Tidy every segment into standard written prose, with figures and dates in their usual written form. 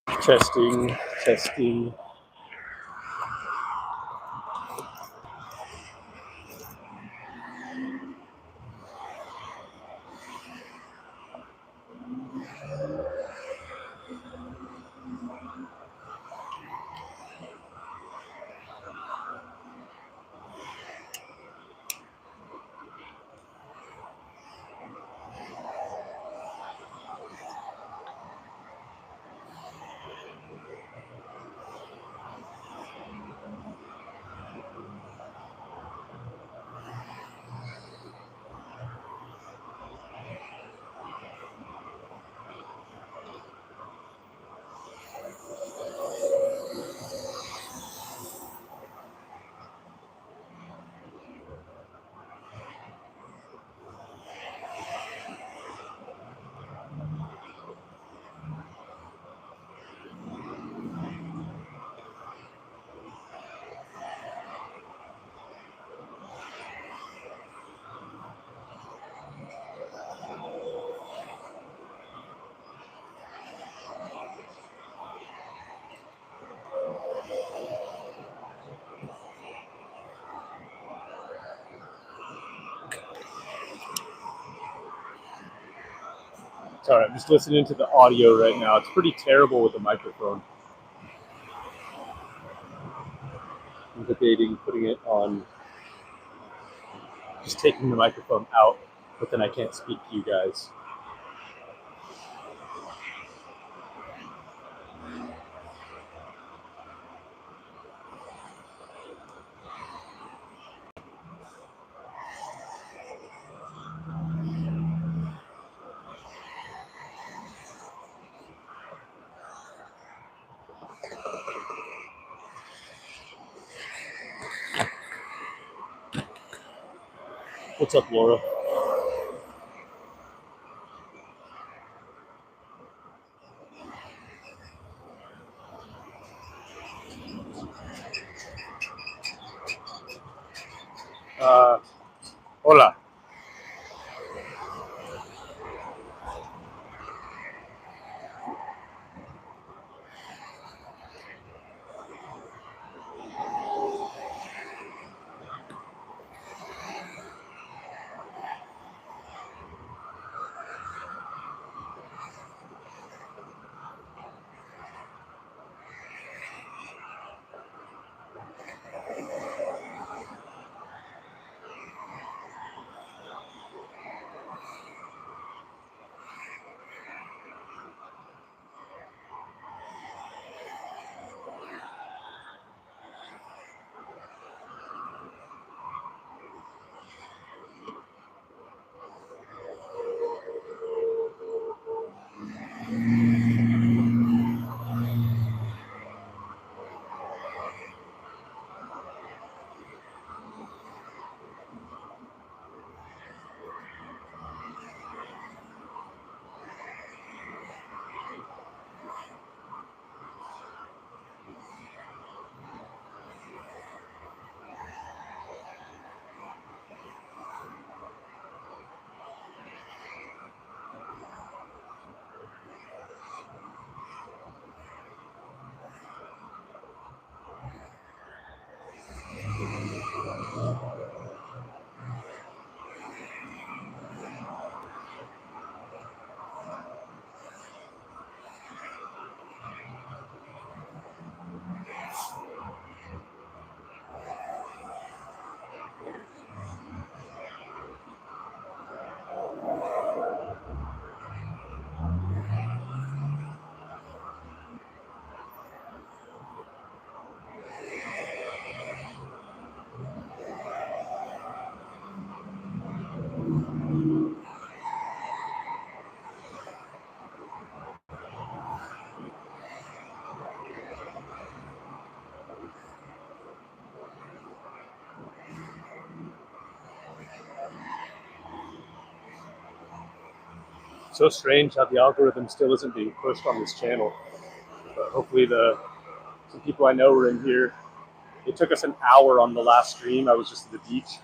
Testing, testing. Sorry, I'm just listening to the audio right now. It's pretty terrible with the microphone. I'm debating putting it on, just taking the microphone out, but then I can't speak to you guys. What's up, Laura? Uh, hola. So strange how the algorithm still isn't being pushed on this channel. But hopefully some people I know were in here. It took us an hour on the last stream. I was just at the beach,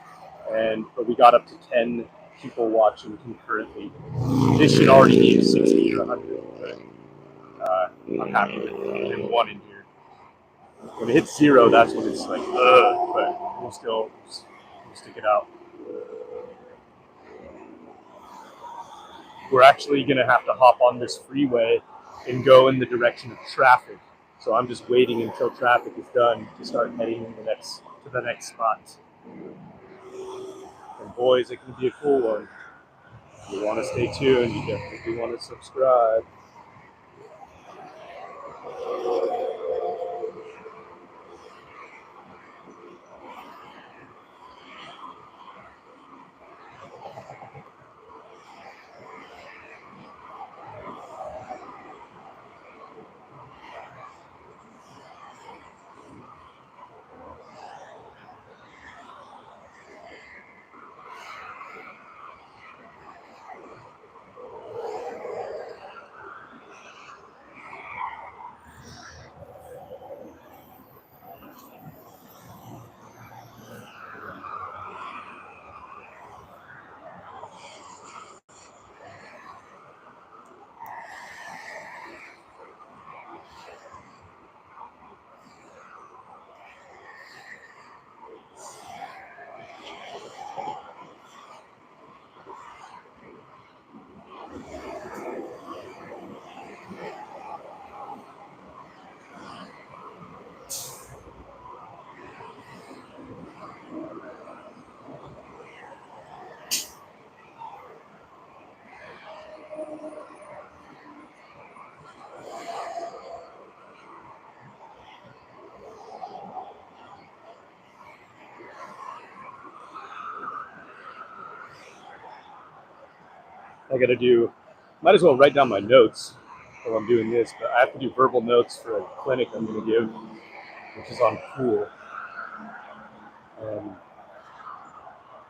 but we got up to 10 people watching concurrently. This should already be 60 or 100. I'm happy with one in here. When it hits 0, that's when it's like, ugh, but we'll still stick it out. We're actually going to have to hop on this freeway and go in the direction of traffic. So I'm just waiting until traffic is done to start heading to the next spot. And boys, it can be a cool one. If you want to stay tuned, you definitely want to subscribe. Might as well write down my notes while I'm doing this, but I have to do verbal notes for a clinic I'm going to give, which is on pool.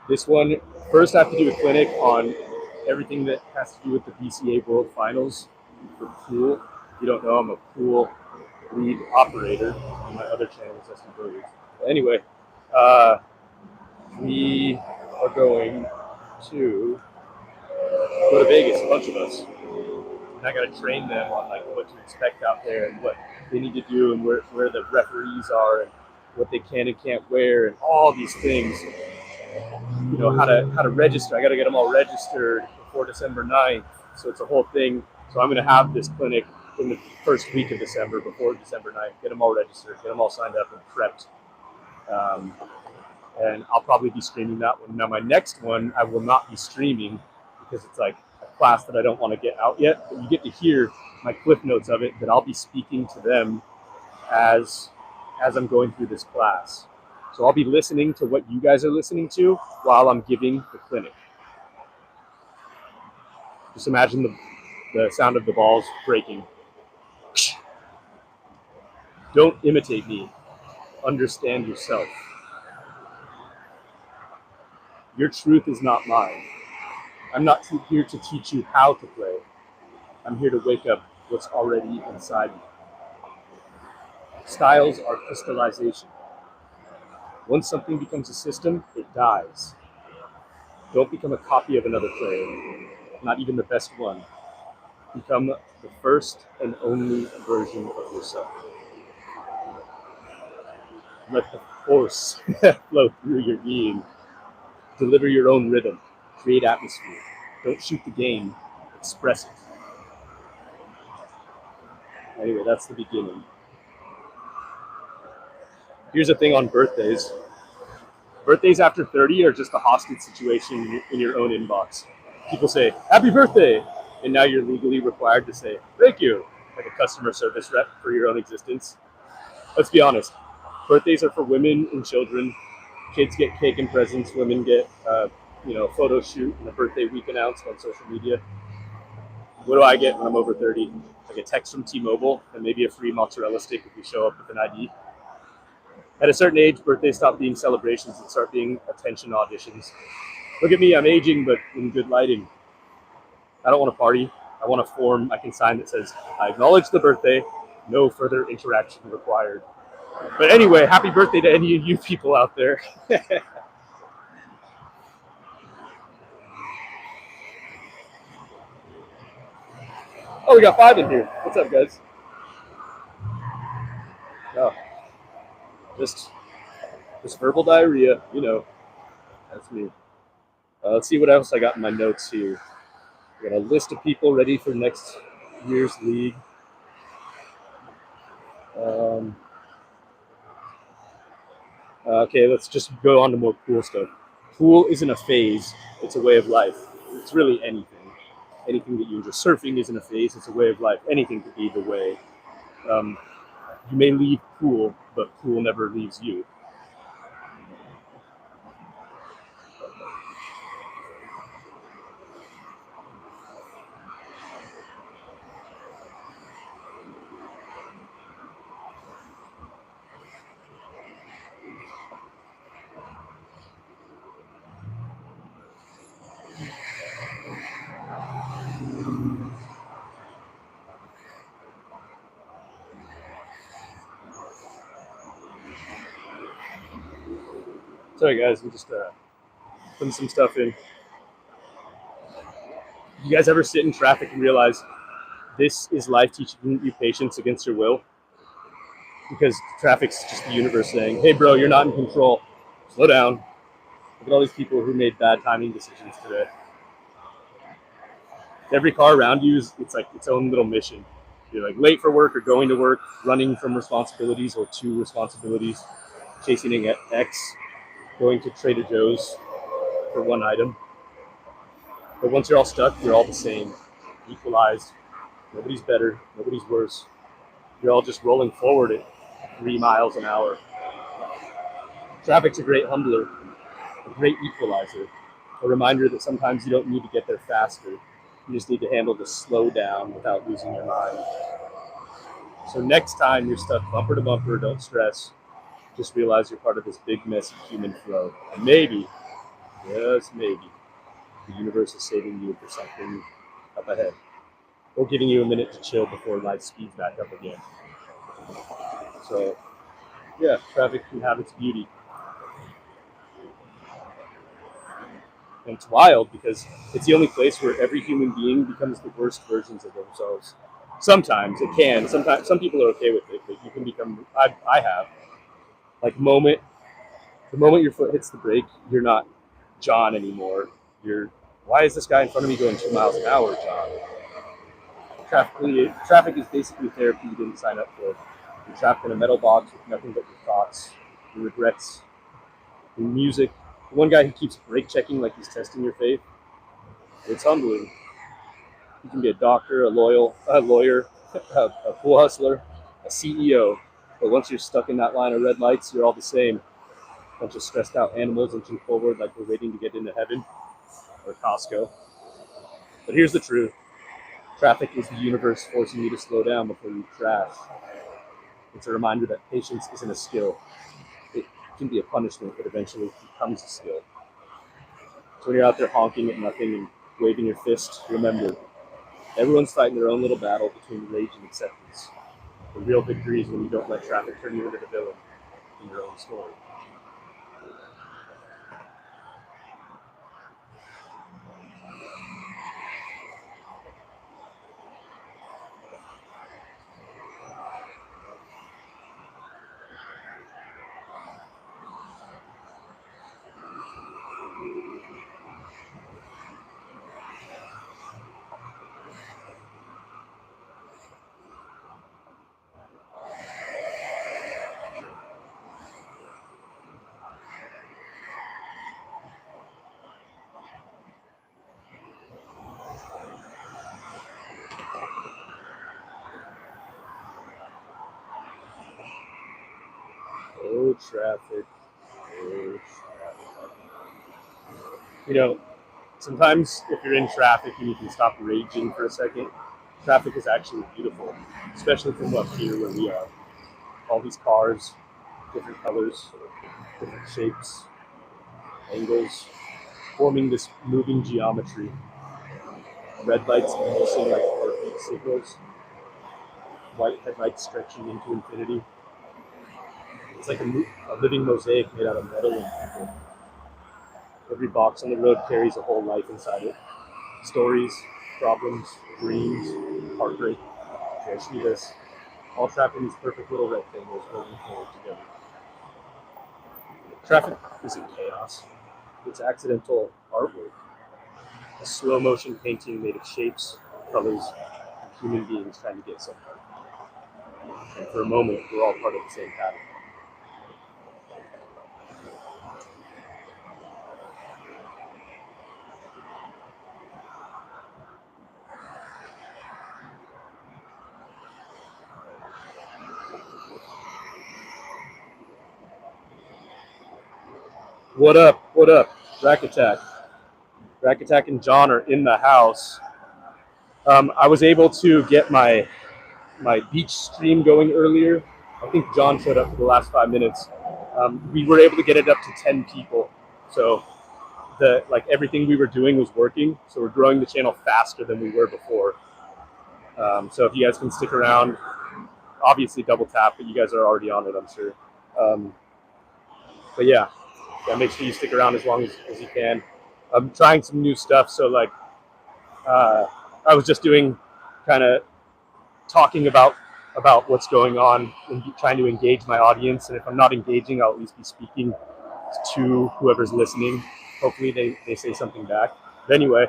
This one, first I have to do a clinic on everything that has to do with the BCA World Finals for pool. If you don't know, I'm a pool lead operator on my other channel, ST Burgers. Anyway, we are going to go to Vegas, a bunch of us. And I got to train them on like what to expect out there and what they need to do and where the referees are and what they can and can't wear and all these things. You know, how to register. I got to get them all registered before December 9th. So it's a whole thing. So I'm going to have this clinic in the first week of December, before December 9th. Get them all registered, get them all signed up and prepped. And I'll probably be streaming that one. Now my next one, I will not be streaming because it's like a class that I don't want to get out yet. But you get to hear my cliff notes of it, that I'll be speaking to them as I'm going through this class. So I'll be listening to what you guys are listening to while I'm giving the clinic. Just imagine the sound of the balls breaking. Don't imitate me. Understand yourself. Your truth is not mine. I'm not here to teach you how to play. I'm here to wake up what's already inside you. Styles are crystallization. Once something becomes a system, it dies. Don't become a copy of another player, not even the best one. Become the first and only version of yourself. Let the force flow through your being. Deliver your own rhythm. Create atmosphere. Don't shoot the game. Express it. Anyway, that's the beginning. Here's the thing on birthdays. Birthdays after 30 are just a hostage situation in your own inbox. People say, happy birthday! And now you're legally required to say, thank you, like a customer service rep for your own existence. Let's be honest. Birthdays are for women and children. Kids get cake and presents. Women get, photo shoot and a birthday week announced on social media. What do I get when I'm over 30? I get a text from T-Mobile and maybe a free mozzarella stick if we show up with an ID. At a certain age, birthdays stop being celebrations and start being attention auditions. Look at me, I'm aging, but in good lighting. I don't want to party. I want a form I can sign that says, I acknowledge the birthday, no further interaction required. But anyway, happy birthday to any of you people out there. Oh, we got 5 in here. What's up, guys? Oh, just verbal diarrhea. You know, that's me. Let's see what else I got in my notes here. I got a list of people ready for next year's league. Okay, let's just go on to more pool stuff. Pool isn't a phase; it's a way of life. It's really anything. Anything that you enjoy. Surfing isn't a phase; it's a way of life. Anything could be the way. Um, you may leave pool, but pool never leaves you. Sorry, guys, I'm just putting some stuff in. You guys ever sit in traffic and realize this is life teaching you patience against your will? Because traffic's just the universe saying, "Hey, bro, you're not in control. Slow down." Look at all these people who made bad timing decisions today. Every car around you it's like its own little mission. You're like late for work or going to work, running from responsibilities or to responsibilities, chasing an X, going to Trader Joe's for one item. But once you're all stuck, you're all the same, equalized. Nobody's better, nobody's worse. You're all just rolling forward at 3 miles an hour. Traffic's a great humbler, a great equalizer, a reminder that sometimes you don't need to get there faster. You just need to handle the slow down without losing your mind. So next time you're stuck bumper to bumper, don't stress. Just realize you're part of this big mess of human flow. And maybe, just maybe, the universe is saving you for something up ahead. Or giving you a minute to chill before life speeds back up again. So, yeah, traffic can have its beauty. And it's wild because it's the only place where every human being becomes the worst versions of themselves. Sometimes it can. Sometimes some people are okay with it, but you can become. I have like the moment your foot hits the brake, you're not John anymore. You're why is this guy in front of me going 2 miles an hour, John? Traffic is basically therapy you didn't sign up for. You're trapped in a metal box with nothing but your thoughts, your regrets, your music. The one guy who keeps brake checking like he's testing your faith. It's humbling. You can be a doctor, a lawyer, a pool hustler, a CEO. But once you're stuck in that line of red lights, you're all the same. A bunch of stressed out animals inching forward like we're waiting to get into heaven or Costco. But here's the truth. Traffic is the universe forcing you to slow down before you crash. It's a reminder that patience isn't a skill. It can be a punishment that eventually becomes a skill. So when you're out there honking at nothing and waving your fist, remember, everyone's fighting their own little battle between rage and acceptance. The real victory is when you don't let traffic turn you into the villain in your own story. Oh, traffic. Oh, traffic. You know, sometimes if you're in traffic and you can stop raging for a second, traffic is actually beautiful, especially from up here where we are. All these cars, different colors, different shapes, angles, forming this moving geometry. Red lights pulsing like heartbeat signals, white headlights stretching into infinity. It's like a living mosaic made out of metal and people. Every box on the road carries a whole life inside it. Stories, problems, dreams, heartbreak. Okay, I see this. All trapped in these perfect little rectangles moving forward together. Traffic isn't chaos. It's accidental artwork. A slow motion painting made of shapes, colors, and human beings trying to get somewhere. And for a moment, we're all part of the same pattern. What up? What up? Rack Attack. Rack Attack and John are in the house. I was able to get my beach stream going earlier. I think John showed up for the last 5 minutes. We were able to get it up to 10 people. So everything we were doing was working. So we're growing the channel faster than we were before. So if you guys can stick around, obviously double tap, but you guys are already on it, I'm sure. But yeah, make sure you stick around as long as you can. I'm trying some new stuff. So I was just doing kind of talking about what's going on and trying to engage my audience. And if I'm not engaging, I'll at least be speaking to whoever's listening. Hopefully they say something back. But anyway,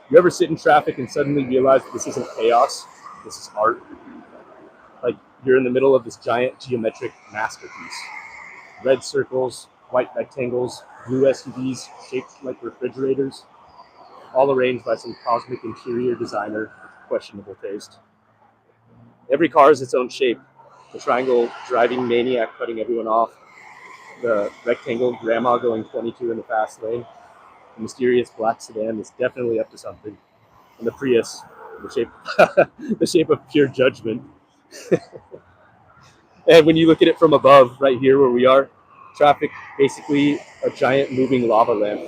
you ever sit in traffic and suddenly realize that this isn't chaos, this is art? Like you're in the middle of this giant geometric masterpiece. Red circles, white rectangles, blue SUVs shaped like refrigerators, all arranged by some cosmic interior designer with questionable taste. Every car is its own shape. The triangle driving maniac cutting everyone off. The rectangle grandma going 22 in the fast lane. The mysterious black sedan is definitely up to something. And the Prius, the shape of pure judgment. And when you look at it from above, right here where we are, traffic basically a giant moving lava lamp.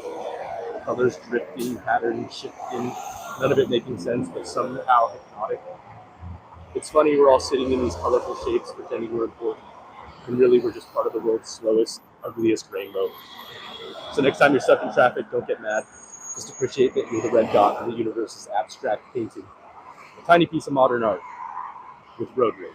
Colors drifting, patterns shifting, none of it making sense, but somehow hypnotic. It's funny we're all sitting in these colorful shapes pretending we're important. And really we're just part of the world's slowest, ugliest rainbow. So next time you're stuck in traffic, don't get mad. Just appreciate that you're the red dot in the universe's abstract painting. A tiny piece of modern art with road rage.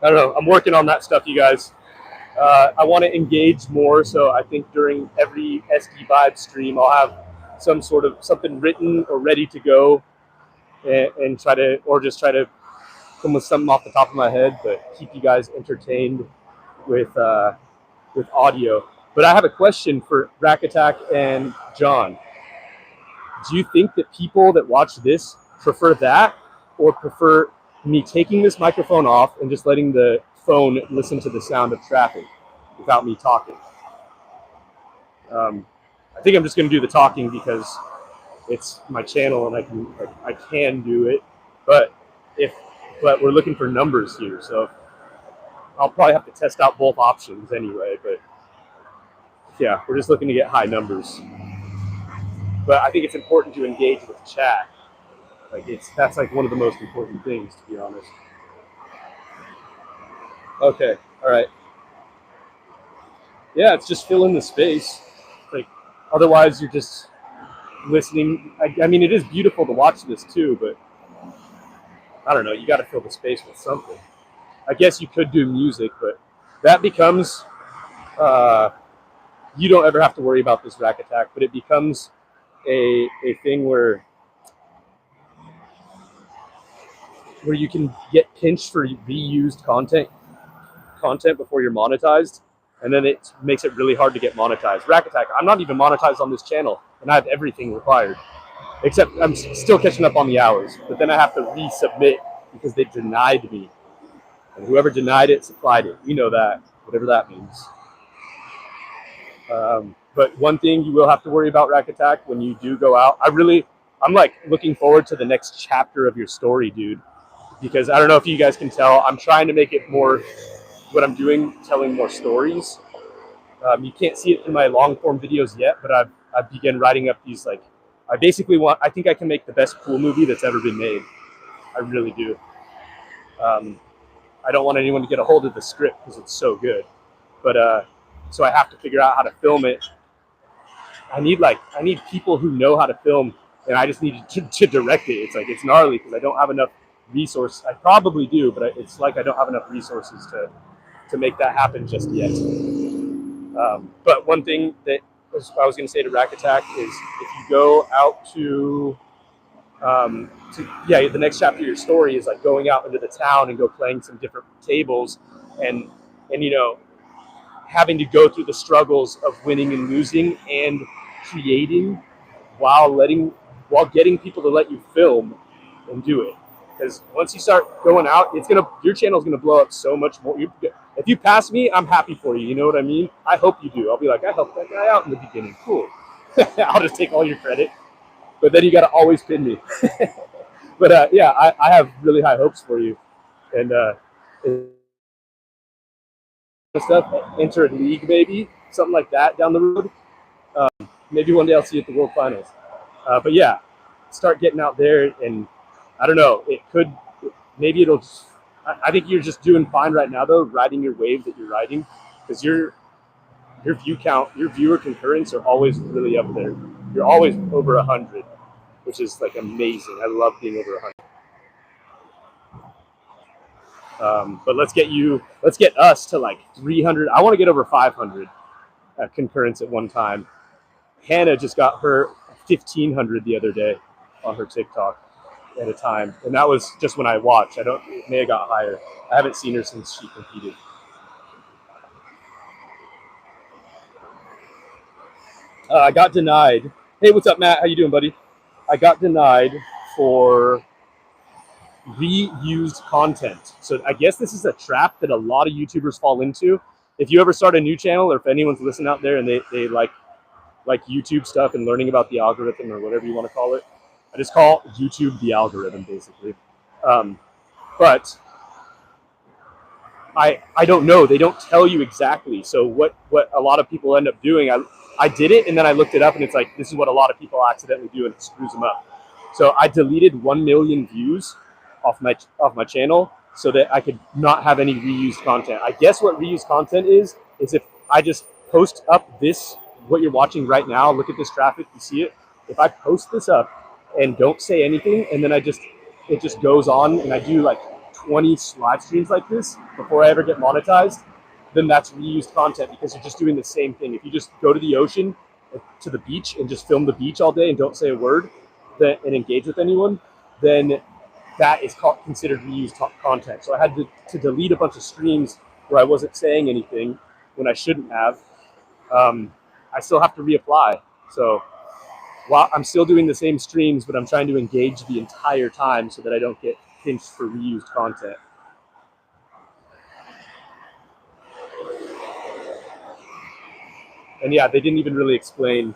I don't know. I'm working on that stuff, you guys. I want to engage more, so I think during every SD Vibe stream, I'll have some sort of something written or ready to go, and try to come with something off the top of my head, but keep you guys entertained with audio. But I have a question for Rack Attack and John. Do you think that people that watch this prefer that, or prefer me taking this microphone off and just letting the phone listen to the sound of traffic without me talking? I think I'm just going to do the talking because it's my channel and I can do it. But we're looking for numbers here, so I'll probably have to test out both options anyway. But yeah, we're just looking to get high numbers. But I think it's important to engage with chat. That's like one of the most important things, to be honest. Okay, all right. Yeah, it's just fill in the space. Otherwise you're just listening. I mean, it is beautiful to watch this too, but I don't know. You got to fill the space with something. I guess you could do music, but that becomes. You don't ever have to worry about this Rack Attack, but it becomes a thing where you can get pinched for reused content before you're monetized, and then it makes it really hard to get monetized. Rack Attack, I'm not even monetized on this channel, and I have everything required, except I'm still catching up on the hours, but then I have to resubmit because they denied me, and whoever denied it supplied it. You know that, whatever that means. But one thing you will have to worry about, Rack Attack, when you do go out, I'm like looking forward to the next chapter of your story, dude, because I don't know if you guys can tell, I'm trying to make it more what I'm doing, telling more stories. You can't see it in my long form videos yet, but I've begun writing up these, I think I can make the best pool movie that's ever been made. I really do. I don't want anyone to get a hold of the script because it's so good. But so I have to figure out how to film it. I need people who know how to film, and I just need to direct it. It's like it's gnarly because I don't have enough resources. I probably do, but it's like I don't have enough resources to make that happen just yet. But one thing that I was going to say to Rack Attack is if you go out to the next chapter of your story is like going out into the town and go playing some different tables and you know, having to go through the struggles of winning and losing and creating while getting people to let you film and do it. Because once you start going out, your channel's gonna blow up so much more. If you pass me, I'm happy for you. You know what I mean? I hope you do. I'll be like, I helped that guy out in the beginning. Cool. I'll just take all your credit. But then you got to always pin me. But I have really high hopes for you. And stuff, enter a league maybe, something like that down the road. Maybe one day I'll see you at the World Finals. But yeah, start getting out there, and I don't know, maybe it'll just, I think you're just doing fine right now though, riding your wave that you're riding, because your view count, your viewer concurrence are always really up there. You're always over 100, which is like amazing. I love being over 100. But let's get us to like 300. I want to get over 500 concurrence at one time. Hannah just got her 1,500 the other day on her TikTok at a time, and that was just when I watched. It may have got higher. I haven't seen her since she competed. I got denied. Hey, what's up, Matt? How you doing, buddy? I got denied for reused content. So I guess this is a trap that a lot of YouTubers fall into. If you ever start a new channel, or if anyone's listening out there and they like YouTube stuff and learning about the algorithm or whatever you want to call it, I just call YouTube the algorithm, basically. But I don't know. They don't tell you exactly. So what a lot of people end up doing, I did it and then I looked it up and it's like, this is what a lot of people accidentally do and it screws them up. So I deleted 1 million views off my channel so that I could not have any reused content. I guess what reused content is if I just post up this, what you're watching right now, look at this traffic, you see it? If I post this up and don't say anything and then it just goes on and I do like 20 live streams like this before I ever get monetized, then that's reused content because you're just doing the same thing. If you just go to the ocean, to the beach, and just film the beach all day and don't say a word and engage with anyone, then that is considered reused content. So I had to delete a bunch of streams where I wasn't saying anything when I shouldn't have. I still have to reapply. So while I'm still doing the same streams, but I'm trying to engage the entire time so that I don't get pinched for reused content. And yeah, they didn't even really explain,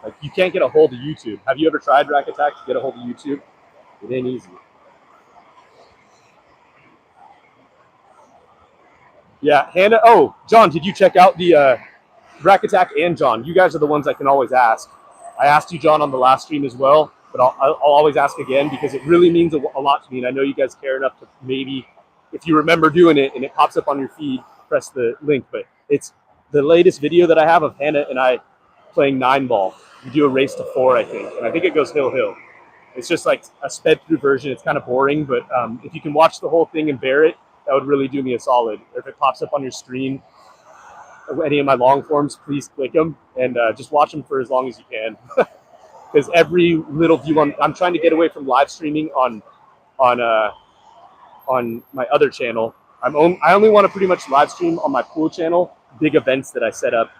like, you can't get a hold of YouTube. Have you ever tried Rack Attack to get a hold of YouTube? It ain't easy. Yeah, Hannah. Oh, John, did you check out the Rack Attack and John? You guys are the ones I can always ask. I asked you, John, on the last stream as well, but I'll always ask again because it really means a lot to me, and I know you guys care enough to maybe, if you remember doing it and it pops up on your feed, press the link. But it's the latest video that I have of Hannah and I playing 9-ball. We do a race to 4, I think, and I think it goes hill. It's just like a sped through version. It's kind of boring, but if you can watch the whole thing and bear it, that would really do me a solid. Or if it pops up on your screen, any of my long forms, please click them and just watch them for as long as you can. Because every little view I'm trying to get away from live streaming on my other channel. I only want to pretty much live stream on my pool channel, big events that I set up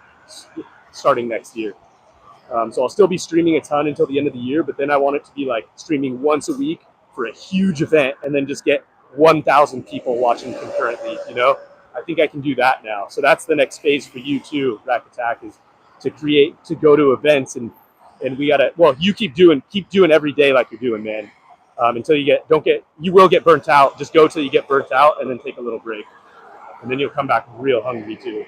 starting next year. So I'll still be streaming a ton until the end of the year, but then I want it to be like streaming once a week for a huge event and then just get 1,000 people watching concurrently, you know? I think I can do that now. So that's the next phase for you too, Rack Attack, is to go to events and we gotta, well, you keep doing every day like you're doing, man. Until you will get burnt out. Just go till you get burnt out and then take a little break. And then you'll come back real hungry too.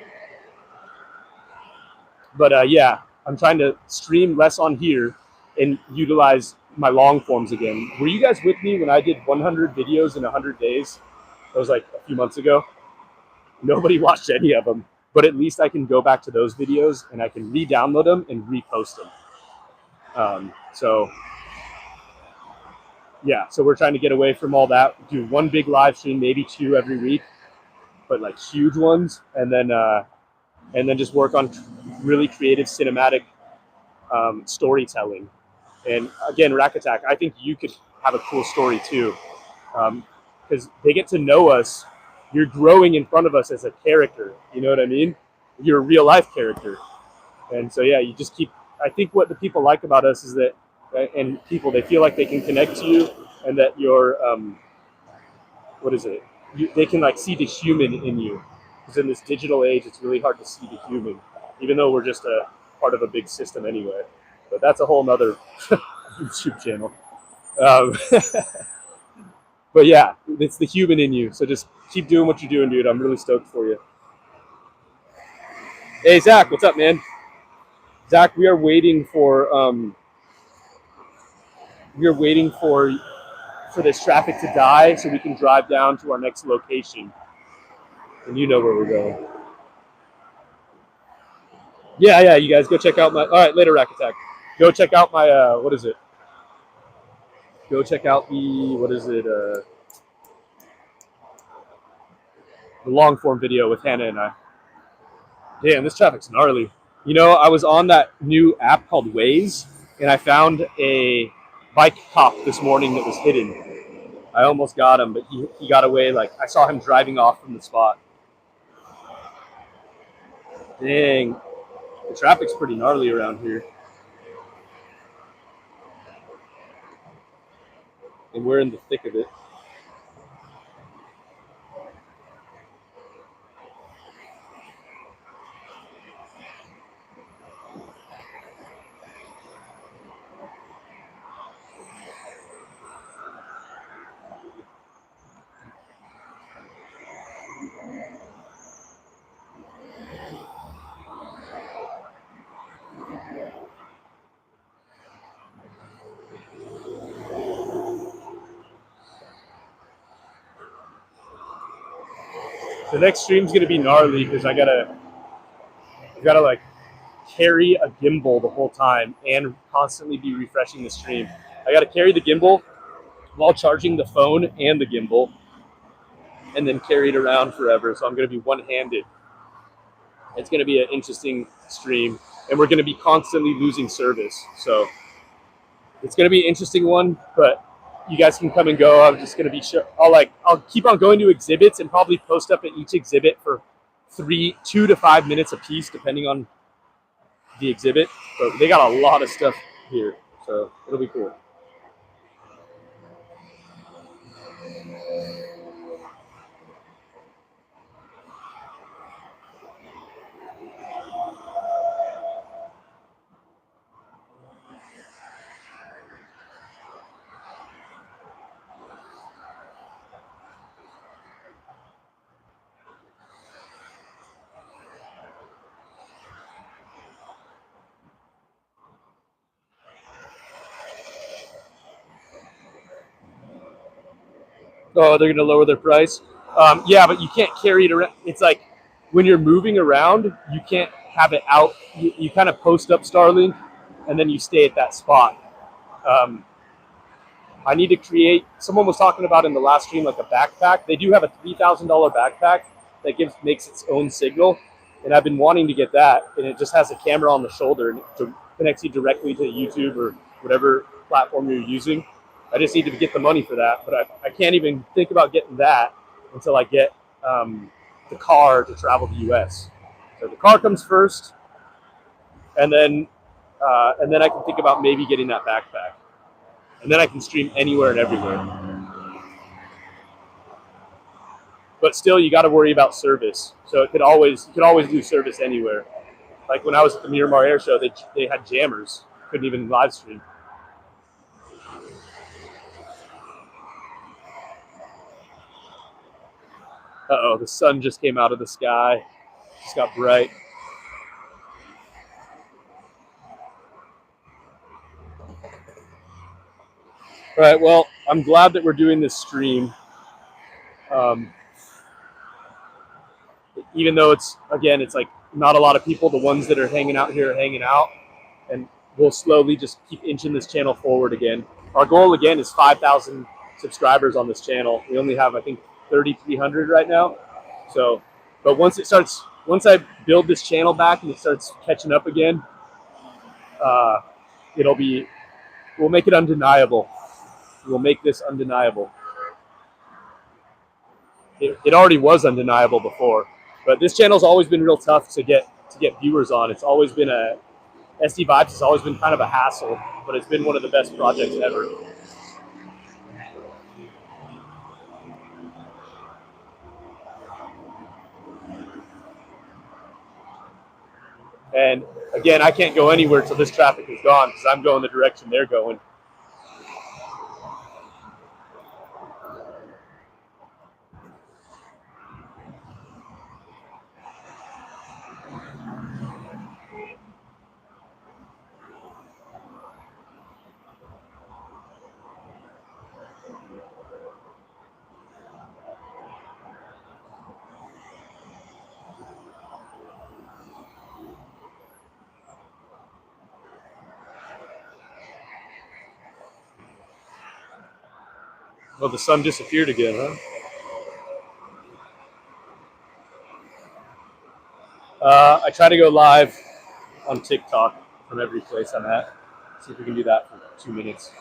But yeah, I'm trying to stream less on here and utilize my long forms again. Were you guys with me when I did 100 videos in 100 days? That was like a few months ago. Nobody watched any of them. but at least I can go back to those videos and I can re-download them and repost them. So yeah, so we're trying to get away from all that. Do one big live stream, maybe 2 every week, but like huge ones, and then just work on really creative cinematic storytelling. And again, Rack Attack, I think you could have a cool story too, because they get to know us. You're growing in front of us as a character. You know what I mean? You're a real life character, and so yeah, you just keep. I think what the people like about us is that, and people, they feel like they can connect to you, and that you're what is it? They can like see the human in you, because in this digital age, it's really hard to see the human, even though we're just a part of a big system anyway. But that's a whole nother YouTube channel. Um, but yeah, it's the human in you. So just keep doing what you're doing, dude. I'm really stoked for you. Hey, Zach, what's up, man? Zach, we are waiting for this traffic to die so we can drive down to our next location. And you know where we're going. Yeah, you guys go check out my. All right, later, Rack Attack. Go check out my. What is it? Go check out the. What is it? The long form video with Hannah and I. Damn, this traffic's gnarly. You know, I was on that new app called Waze, and I found a bike cop this morning that was hidden. I almost got him, but he got away. Like, I saw him driving off from the spot. Dang, the traffic's pretty gnarly around here. And we're in the thick of it. The next stream's gonna be gnarly because I gotta like carry a gimbal the whole time and constantly be refreshing the stream. I gotta carry the gimbal while charging the phone and the gimbal, and then carry it around forever. So I'm gonna be one-handed. It's gonna be an interesting stream, and we're gonna be constantly losing service. So it's gonna be an interesting one, but you guys can come and go. I'm just gonna be sure. I'll keep on going to exhibits and probably post up at each exhibit for 2 to 5 minutes a piece, depending on the exhibit. But they got a lot of stuff here, so it'll be cool. Oh, they're gonna lower their price. Yeah, but you can't carry it around. It's like when you're moving around, you can't have it out. You kind of post up Starlink, and then you stay at that spot. I need to create. Someone was talking about in the last stream like a backpack. They do have a $3,000 backpack that makes its own signal, and I've been wanting to get that. And it just has a camera on the shoulder and it connects you directly to YouTube or whatever platform you're using. I just need to get the money for that, but I can't even think about getting that until I get the car to travel the U.S. So the car comes first, and then I can think about maybe getting that backpack, and then I can stream anywhere and everywhere. But still, you got to worry about service. So you could always do service anywhere. Like when I was at the Miramar Air Show, they had jammers, couldn't even live stream. Uh-oh, the sun just came out of the sky. Just got bright. All right, well, I'm glad that we're doing this stream. even though it's like not a lot of people, the ones that are hanging out here are hanging out, and we'll slowly just keep inching this channel forward again. Our goal again is 5,000 subscribers on this channel. We only have, I think, 3,300 right now. So, but once I build this channel back and it starts catching up again, we'll make it undeniable. We'll make this undeniable. It already was undeniable before, but this channel's always been real tough to get viewers on. It's always been SD Vibes has always been kind of a hassle, but it's been one of the best projects ever. And again, I can't go anywhere till this traffic is gone because I'm going the direction they're going. Well, the sun disappeared again, huh? I try to go live on TikTok from every place I'm at. See if we can do that for 2 minutes.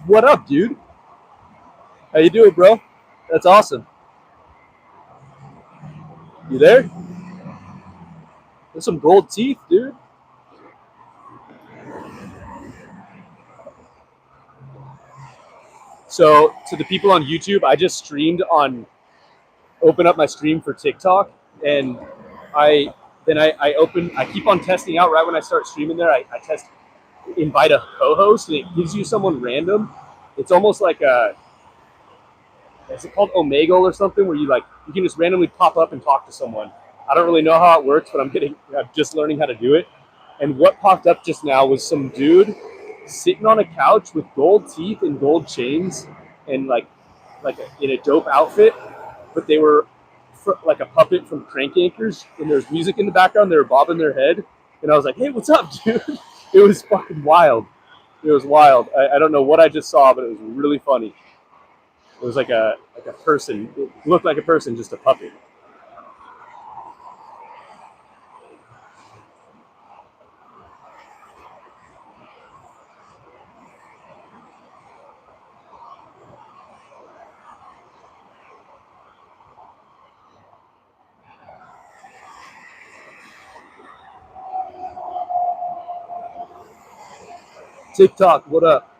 What up, dude? How you doing, bro? That's awesome. You there? There's some gold teeth, dude. So to the people on YouTube, I just open up my stream for TikTok, and I keep on testing out right when I start streaming there. I test invite a co-host, and it gives you someone random. It's almost like is it called Omegle or something, where you can just randomly pop up and talk to someone. I don't really know how it works, but I'm just learning how to do it. And what popped up just now was some dude sitting on a couch with gold teeth and gold chains and in a dope outfit, but they were like a puppet from Crank Anchors, and there's music in the background. They were bobbing their head, and I was like, "Hey, what's up, dude?" It was fucking wild. It was wild. I don't know what I just saw, but it was really funny. It was like a person. It looked like a person, just a puppet. TikTok, what up?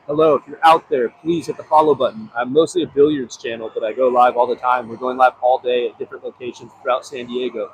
Hello, if you're out there, please hit the follow button. I'm mostly a billiards channel, but I go live all the time. We're going live all day at different locations throughout San Diego.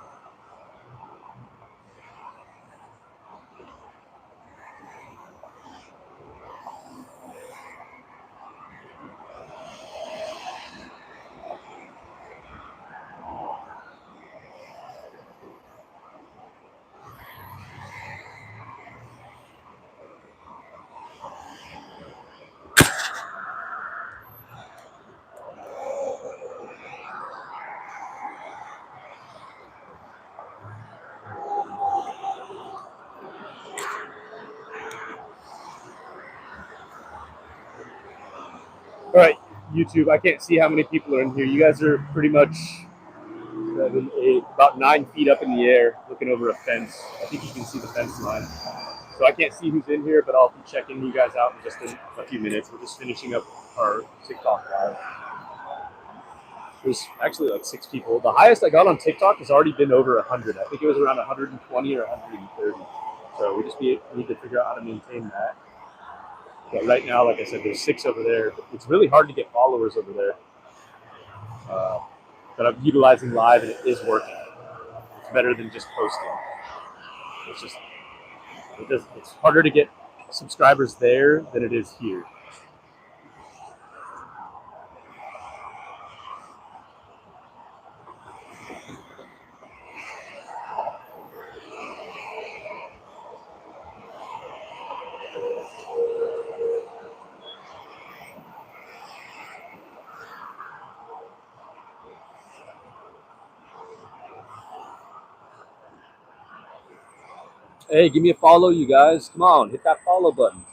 All right, YouTube, I can't see how many people are in here. You guys are pretty much 7, 8, about 9 feet up in the air looking over a fence. I think you can see the fence line. So I can't see who's in here, but I'll be checking you guys out in just a few minutes. We're just finishing up our TikTok live. There's actually like 6 people. The highest I got on TikTok has already been over 100. I think it was around 120 or 130. So we just need to figure out how to maintain that. But right now, like I said, there's 6 over there. It's really hard to get followers over there. But I'm utilizing live, and it is working. It's better than just posting. It's just it's harder to get subscribers there than it is here. Hey, give me a follow, you guys. Come on, hit that follow button.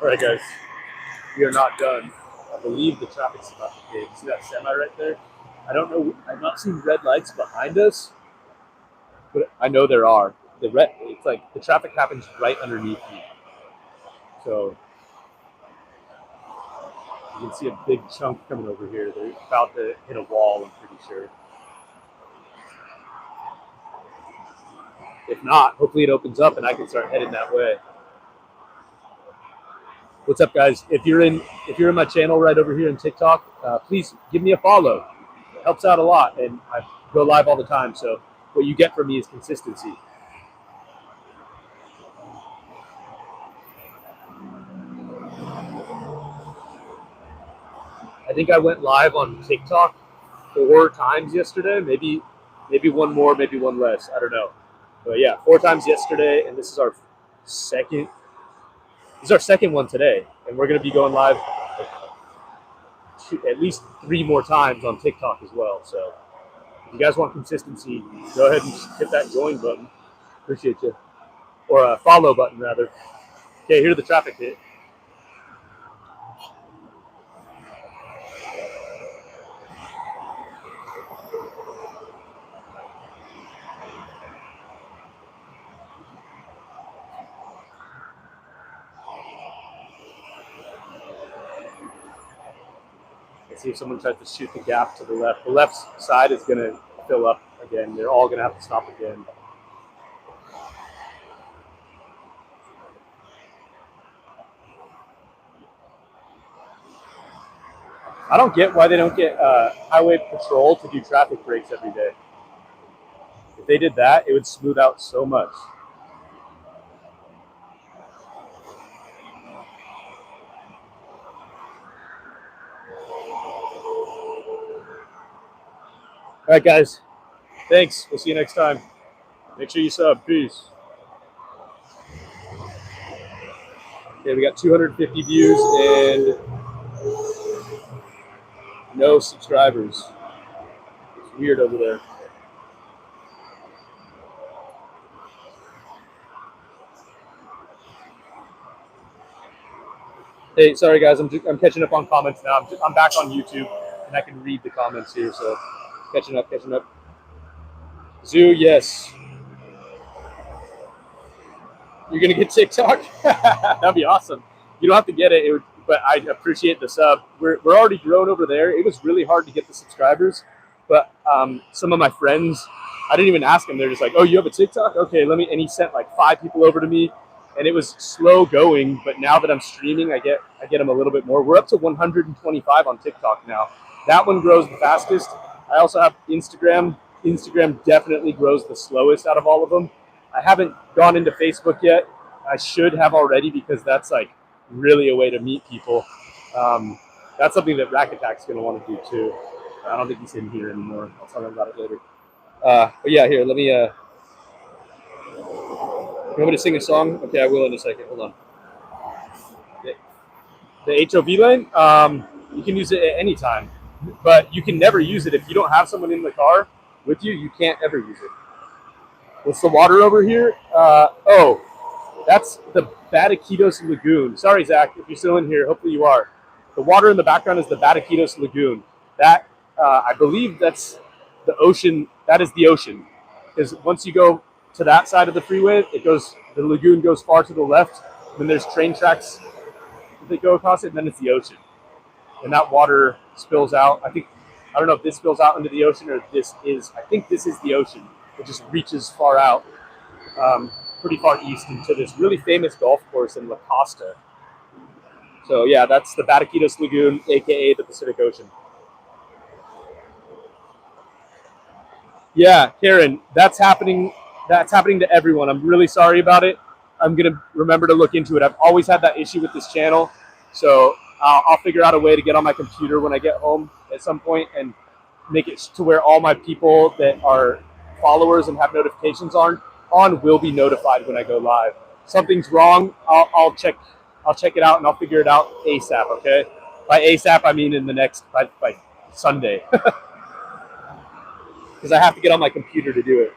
All right, guys, we are not done. I believe the traffic's about to hit. See that semi right there? I don't know. I've not seen red lights behind us, but I know there are. It's like the traffic happens right underneath me. So you can see a big chunk coming over here. They're about to hit a wall, I'm pretty sure. If not, hopefully it opens up and I can start heading that way. What's up, guys? If you're in my channel right over here in TikTok, please give me a follow. It helps out a lot, and I go live all the time. So what you get from me is consistency. I think I went live on TikTok 4 times yesterday. Maybe one more, maybe one less. I don't know. But yeah, 4 times yesterday, and this is our second. This is our second one today, and we're going to be going live at least 3 more times on TikTok as well. So if you guys want consistency, go ahead and hit that join button. Appreciate you. Or a follow button, rather. Okay, here's the traffic hit. Let's see if someone tries to shoot the gap to the left. The left side is going to fill up again. They're all going to have to stop again. I don't get why they don't get highway patrol to do traffic breaks every day. If they did that, it would smooth out so much. All right, guys. Thanks. We'll see you next time. Make sure you sub. Peace. Okay, we got 250 views and no subscribers. It's weird over there. Hey, sorry guys, I'm catching up on comments now. I'm back on YouTube and I can read the comments here. So catching up. Zoo, yes. You're gonna get TikTok? That'd be awesome. You don't have to get it, but I appreciate the sub. We're already grown over there. It was really hard to get the subscribers, but some of my friends, I didn't even ask them. They're just like, "Oh, you have a TikTok? Okay, let me." And he sent like 5 people over to me, and it was slow going. But now that I'm streaming, I get them a little bit more. We're up to 125 on TikTok now. That one grows the fastest. I also have Instagram. Instagram definitely grows the slowest out of all of them. I haven't gone into Facebook yet. I should have already because that's like really a way to meet people. That's something that Rack Attack's going to want to do too. I don't think he's in here anymore. I'll tell him about it later. But yeah, here, let me. You want me to sing a song? Okay, I will in a second. Hold on. The HOV lane, you can use it at any time, but you can never use it if you don't have someone in the car with you. You can't ever use it. What's the water over here? That's the Bataquitos Lagoon. Sorry, Zach, if you're still in here. Hopefully you are. The water in the background is the Bataquitos Lagoon. That, I believe that's the ocean. That is the ocean. Because once you go to that side of the freeway, the lagoon goes far to the left. Then there's train tracks that go across it, and then it's the ocean. And that water spills out. I don't know if this spills out into the ocean or I think this is the ocean. It just reaches far out, pretty far east into this really famous golf course in La Costa. So yeah, that's the Bataquitos Lagoon, aka the Pacific Ocean. Yeah, Karen, that's happening. That's happening to everyone. I'm really sorry about it. I'm gonna remember to look into it. I've always had that issue with this channel, so I'll figure out a way to get on my computer when I get home at some point and make it to where all my people that are followers and have notifications on will be notified when I go live. Something's wrong, I'll check it out and I'll figure it out ASAP. Okay, by ASAP I mean in the next by Sunday, because I have to get on my computer to do it.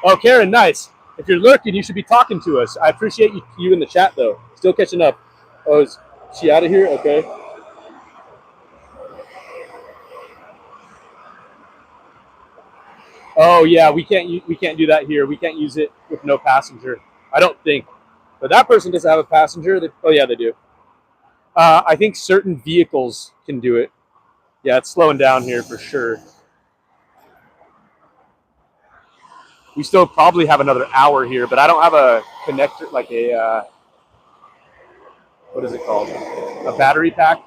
Oh, Karen, nice. If you're lurking, you should be talking to us. I appreciate you in the chat, though. Still catching up. Oh, is she out of here? Okay. Oh, yeah, we can't do that here. We can't use it with no passenger. I don't think. But that person doesn't have a passenger. Oh, yeah, they do. I think certain vehicles can do it. Yeah, it's slowing down here for sure. We still probably have another hour here, but I don't have a connector, like a, what is it called? A battery pack.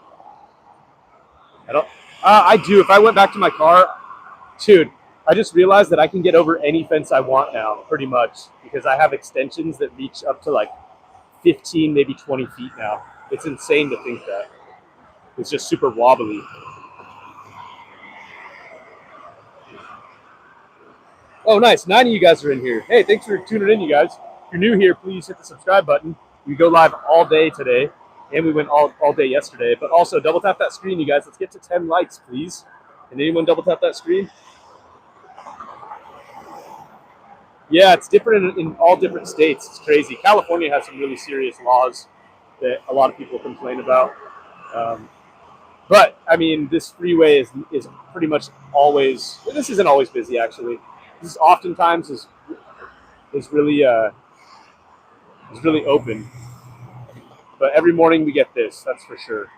I don't. I do. If I went back to my car, dude, I just realized that I can get over any fence I want now, pretty much, because I have extensions that reach up to like 15, maybe 20 feet now. It's insane to think that. It's just super wobbly. Oh, nice. 9 of you guys are in here. Hey, thanks for tuning in, you guys. If you're new here, please hit the subscribe button. We go live all day today, and we went all day yesterday. But also, double tap that screen, you guys. Let's get to 10 likes, please. Can anyone double tap that screen? Yeah, it's different in all different states. It's crazy. California has some really serious laws that a lot of people complain about. But I mean, this freeway is pretty much always. This isn't always busy, actually. This oftentimes is really open. But every morning we get this. That's for sure.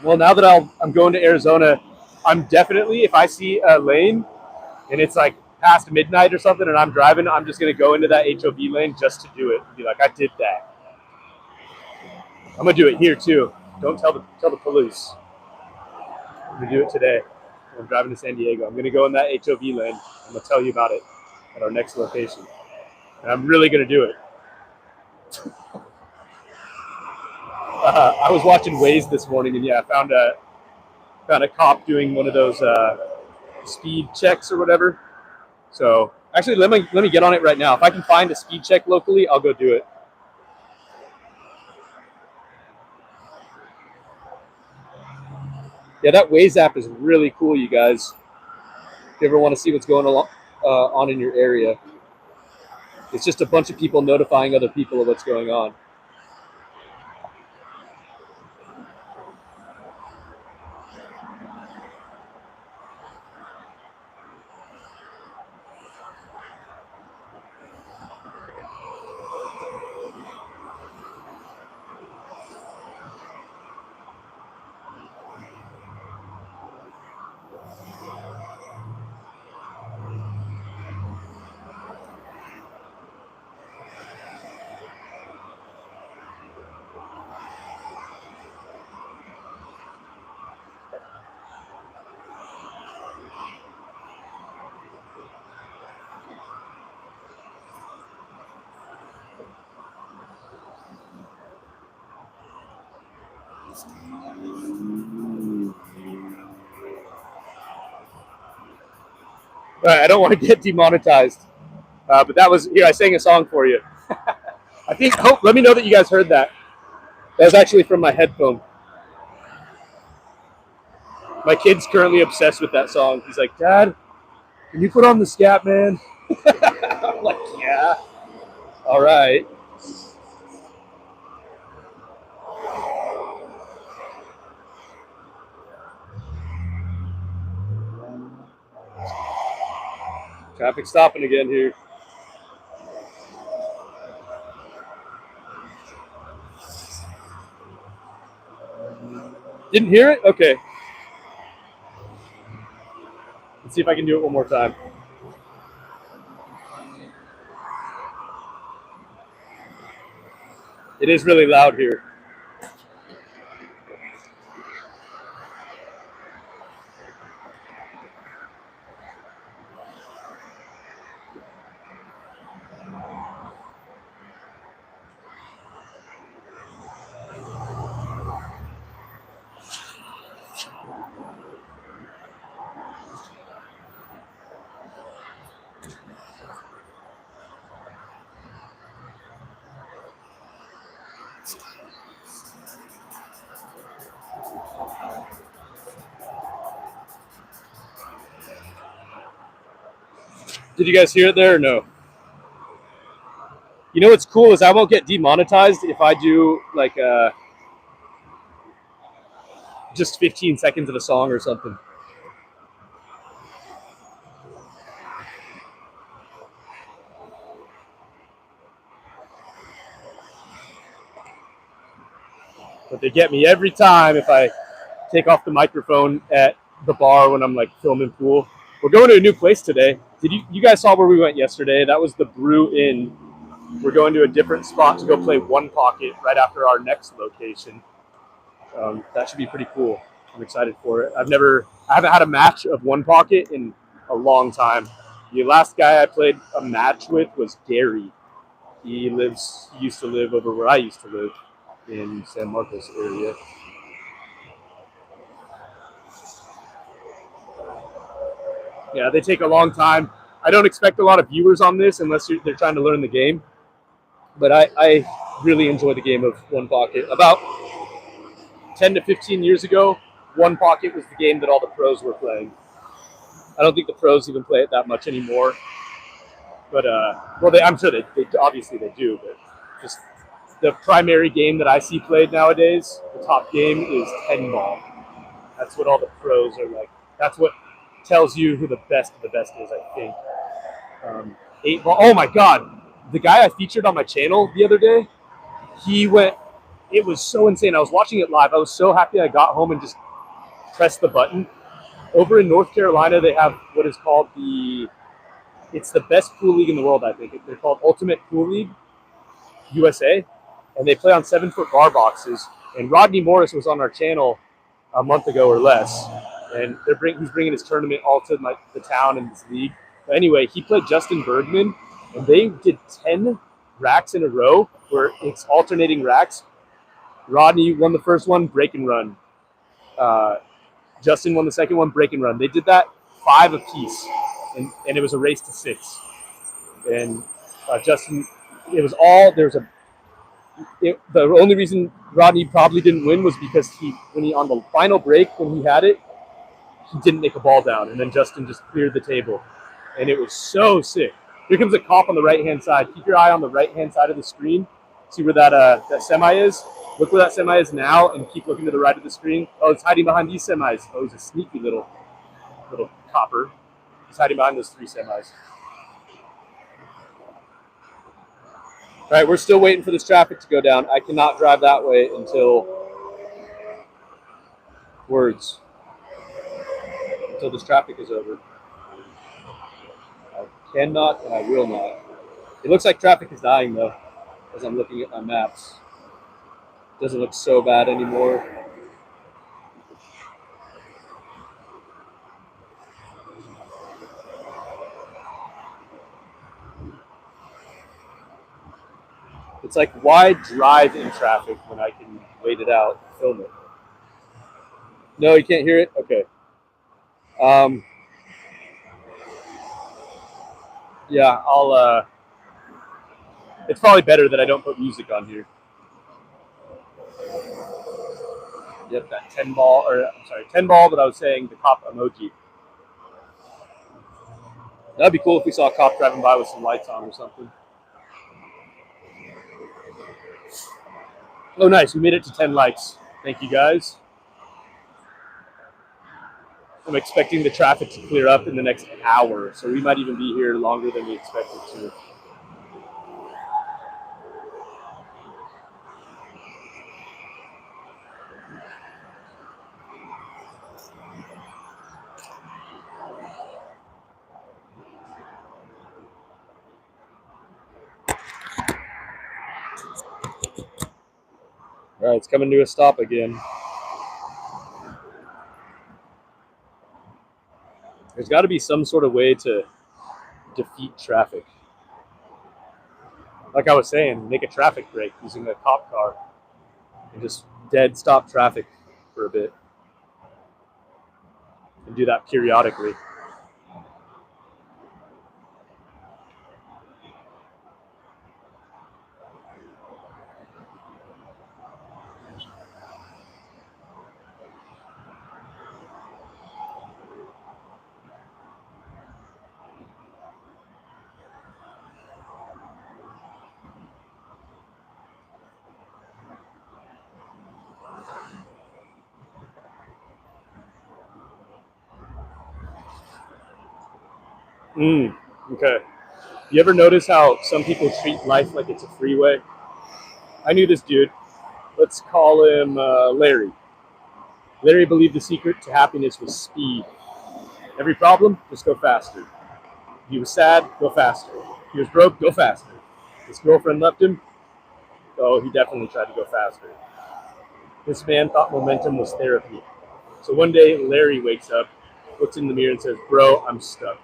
Well, now that I'm going to Arizona, I'm definitely, if I see a lane and it's like past midnight or something and I'm driving, I'm just going to go into that HOV lane just to do it and be like, I did that. I'm going to do it here too. Don't tell the police. I'm going to do it today. I'm driving to San Diego. I'm going to go in that HOV lane. I'm going to tell you about it at our next location. And I'm really going to do it. I was watching Waze this morning and yeah, I found a cop doing one of those speed checks or whatever. So actually, let me get on it right now. If I can find a speed check locally, I'll go do it. Yeah, that Waze app is really cool, you guys. If you ever want to see what's going on in your area, it's just a bunch of people notifying other people of what's going on. All right, I don't want to get demonetized, but that was here. I sang a song for you. I think. Let me know that you guys heard that. That was actually from my headphone. My kid's currently obsessed with that song. He's like, Dad, can you put on the scat, man? I'm like, yeah. All right. Traffic stopping again here. Didn't hear it? Okay. Let's see if I can do it one more time. It is really loud here. Did you guys hear it there or no? You know what's cool is I won't get demonetized if I do like just 15 seconds of a song or something. But they get me every time if I take off the microphone at the bar when I'm like filming pool. We're going to a new place today. Did you guys saw where we went yesterday? That was the Brew Inn. We're going to a different spot to go play One Pocket right after our next location. That should be pretty cool. I'm excited for it. I haven't had a match of One Pocket in a long time. The last guy I played a match with was Gary. He used to live over where I used to live in San Marcos area. Yeah, they take a long time. I don't expect a lot of viewers on this unless they're trying to learn the game. But I really enjoy the game of One Pocket. About 10 to 15 years ago, One Pocket was the game that all the pros were playing. I don't think the pros even play it that much anymore. But, I'm sure they obviously they do. But just the primary game that I see played nowadays, the top game is 10 ball. That's what all the pros are like. That's what tells you who the best of the best is, I think. 8 ball. Oh my God. The guy I featured on my channel the other day, he went, it was so insane. I was watching it live. I was so happy I got home and just pressed the button. Over in North Carolina, they have what is called it's the best pool league in the world, I think. They're called Ultimate Pool League USA, and they play on 7-foot bar boxes. And Rodney Morris was on our channel a month ago or less, and he's bringing his tournament all to the town and this league. But anyway, he played Justin Bergman, and they did 10 racks in a row where it's alternating racks. Rodney won the first one, break and run. Justin won the second one, break and run. They did that 5 apiece, and it was a race to 6. And Justin, it was all the only reason Rodney probably didn't win was because when he on the final break when he had it, he didn't make a ball down, and then Justin just cleared the table, and it was so sick. Here comes a cop on the right hand side. Keep your eye on the right hand side of the screen. See where that semi is. Look where that semi is now, and keep looking to the right of the screen. Oh, it's hiding behind these semis. Oh, he's a sneaky little copper. He's hiding behind those 3 semis. All right, we're still waiting for this traffic to go down. I cannot drive that way until this traffic is over. I cannot and I will not. It looks like traffic is dying though, as I'm looking at my maps. Doesn't look so bad anymore. It's like, why drive in traffic when I can wait it out and film it? No, you can't hear it? Okay. Yeah, it's probably better that I don't put music on here. Yep, that 10 ball, 10 ball, but I was saying the cop emoji. That'd be cool if we saw a cop driving by with some lights on or something. Oh, nice. We made it to 10 likes. Thank you, guys. I'm expecting the traffic to clear up in the next hour, so we might even be here longer than we expected to. All right, it's coming to a stop again. There's got to be some sort of way to defeat traffic. Like I was saying, make a traffic break using a cop car and just dead stop traffic for a bit. And do that periodically. Okay. You ever notice how some people treat life like it's a freeway? I knew this dude. Let's call him Larry. Larry believed the secret to happiness was speed. Every problem, just go faster. He was sad, go faster. He was broke, go faster. His girlfriend left him, oh, he definitely tried to go faster. This man thought momentum was therapy. So one day, Larry wakes up, looks in the mirror and says, bro, I'm stuck.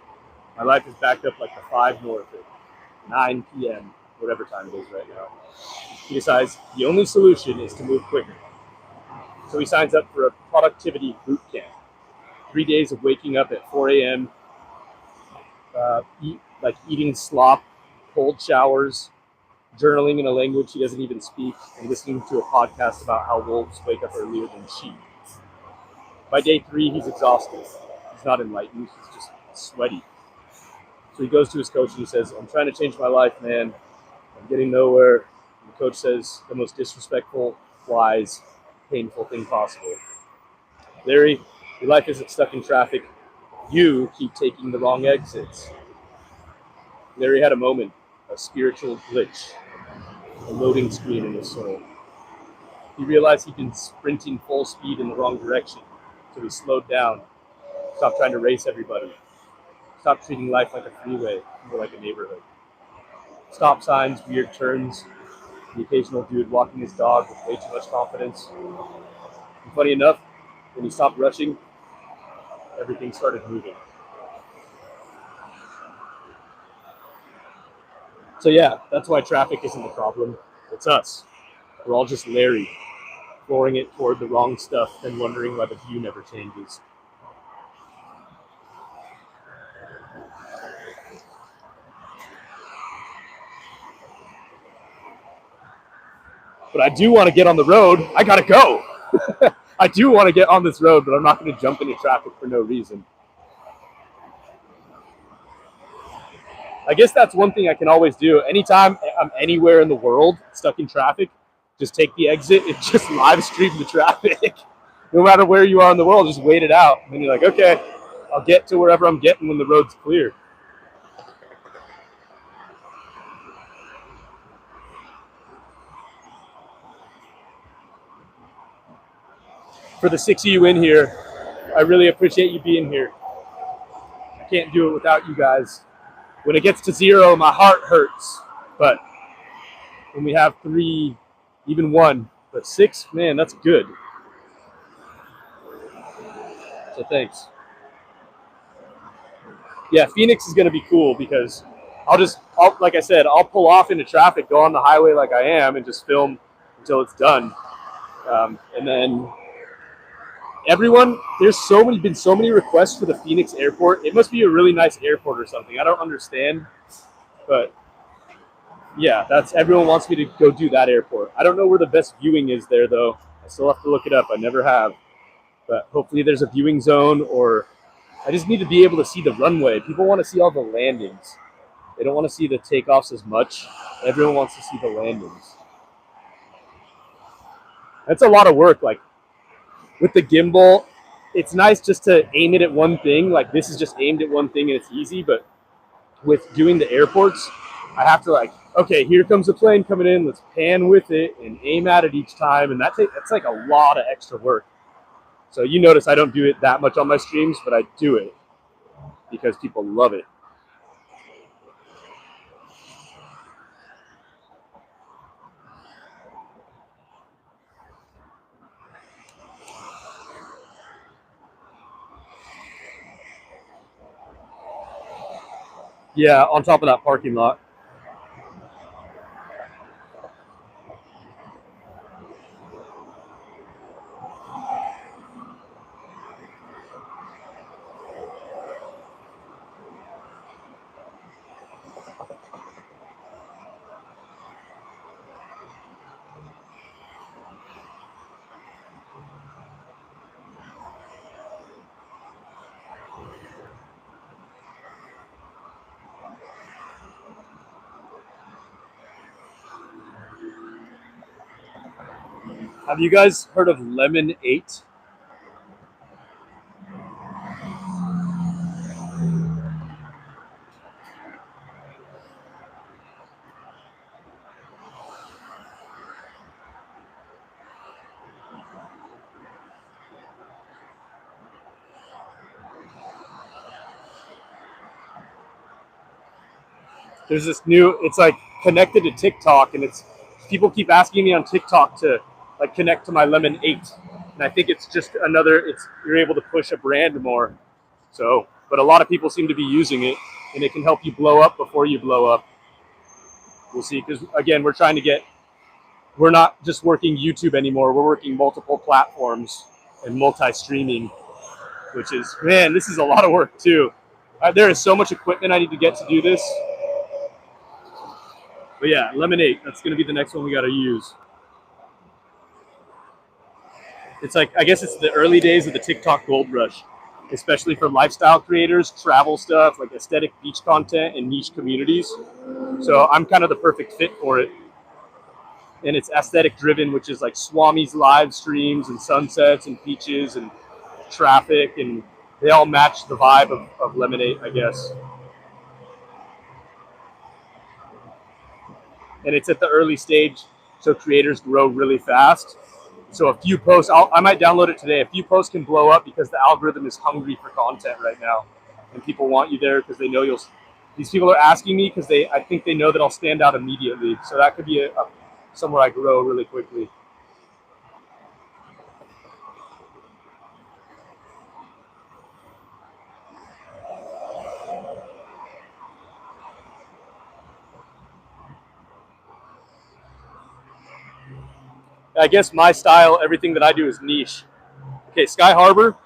My life is backed up like the 5 north at 9 p.m., whatever time it is right now. He decides the only solution is to move quicker. So he signs up for a productivity boot camp. 3 days of waking up at 4 a.m., eating slop, cold showers, journaling in a language he doesn't even speak, and listening to a podcast about how wolves wake up earlier than sheep. By day 3, he's exhausted. He's not enlightened, he's just sweaty. So he goes to his coach and he says, I'm trying to change my life, man. I'm getting nowhere. And the coach says the most disrespectful, wise, painful thing possible. Larry, your life isn't stuck in traffic. You keep taking the wrong exits. Larry had a moment, a spiritual glitch, a loading screen in his soul. He realized he'd been sprinting full speed in the wrong direction, so he slowed down, stopped trying to race everybody, stopped treating life like a freeway, more like a neighborhood. Stop signs, weird turns, the occasional dude walking his dog with way too much confidence. And funny enough, when he stopped rushing, everything started moving. So yeah, that's why traffic isn't the problem. It's us. We're all just Larry, flooring it toward the wrong stuff and wondering why the view never changes. But I do want to get on the road. I gotta go. I do want to get on this road, but I'm not going to jump into traffic for no reason. I guess that's one thing I can always do. Anytime I'm anywhere in the world stuck in traffic, just take the exit and just live stream the traffic. No matter where you are in the world, just wait it out. And you're like, okay, I'll get to wherever I'm getting when the road's clear. For the 6 of you in here, I really appreciate you being here. I can't do it without you guys. When it gets to 0, my heart hurts. But when we have 3, even 1, but 6, man, that's good. So thanks. Yeah, Phoenix is going to be cool because like I said, I'll pull off into traffic, go on the highway like I am, and just film until it's done. And then there's been so many requests for the Phoenix airport. It must be a really nice airport or something. I don't understand, but yeah, everyone wants me to go do that airport. I don't know where the best viewing is there though. I still have to look it up. I never have, but hopefully there's a viewing zone, or I just need to be able to see the runway. People want to see all the landings. They don't want to see the takeoffs as much. Everyone wants to see the landings. That's a lot of work. Like with the gimbal, it's nice just to aim it at one thing. Like this is just aimed at one thing and it's easy. But with doing the airports, I have to okay, here comes a plane coming in. Let's pan with it and aim at it each time. And that's like a lot of extra work. So you notice I don't do it that much on my streams, but I do it because people love it. Yeah, on top of that parking lot. Have you guys heard of Lemon 8? There's this new, it's like connected to TikTok, and it's people keep asking me on TikTok to like connect to my Lemon 8, and I think it's just another. It's you're able to push a brand more. So, but a lot of people seem to be using it, and it can help you blow up before you blow up. We'll see, because again, we're not just working YouTube anymore. We're working multiple platforms and multi-streaming, which is, man, this is a lot of work too. There is so much equipment I need to get to do this. But yeah, Lemon 8, that's going to be the next one we got to use. It's like, I guess it's the early days of the TikTok gold rush, especially for lifestyle creators, travel stuff, like aesthetic beach content and niche communities. So I'm kind of the perfect fit for it. And it's aesthetic driven, which is like Swami's live streams and sunsets and beaches and traffic, and they all match the vibe of Lemon 8, I guess. And it's at the early stage, so creators grow really fast. So a few posts, I might download it today. A few posts can blow up because the algorithm is hungry for content right now, and people want you there because they know you'll. These people are asking me because I think they know that I'll stand out immediately. So that could be somewhere I grow really quickly. I guess my style, everything that I do is niche. Okay, Sky Harbor,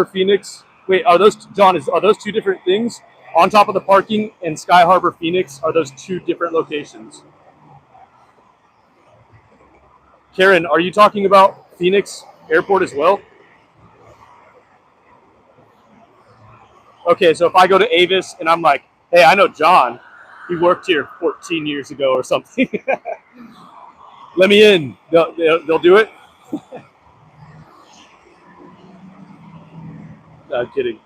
Phoenix. Wait, are those, John, are those two different things? On top of the parking and Sky Harbor, Phoenix, are those two different locations? Karen, are you talking about Phoenix Airport as well? Okay, so if I go to Avis and I'm like, hey, I know John. He worked here 14 years ago or something. Let me in. They'll do it? No, I'm kidding.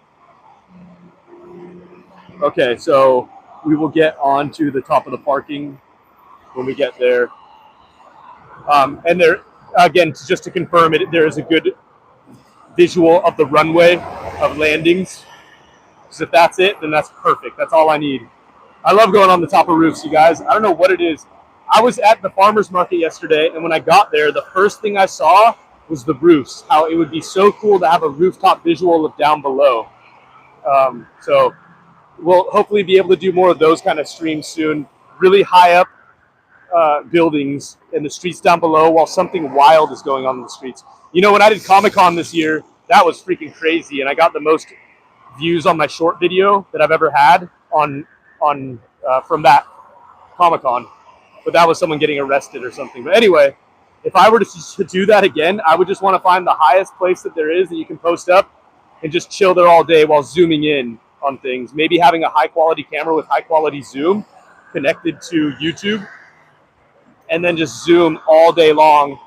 Okay, so we will get on to the top of the parking when we get there. And there, again, just to confirm it, there is a good visual of the runway of landings. Because if that's it, then that's perfect. That's all I need. I love going on the top of roofs, you guys. I don't know what it is. I was at the farmer's market yesterday, and when I got there, the first thing I saw was the roofs. How it would be so cool to have a rooftop visual of down below. So we'll hopefully be able to do more of those kind of streams soon. Really high up buildings in the streets down below while something wild is going on in the streets. You know, when I did Comic-Con this year, that was freaking crazy, and I got the most views on my short video that I've ever had on from that Comic-Con. But that was someone getting arrested or something. But anyway, if I were to do that again, I would just want to find the highest place that there is that you can post up and just chill there all day while zooming in on things. Maybe having a high quality camera with high quality zoom connected to YouTube, and then just zoom all day long.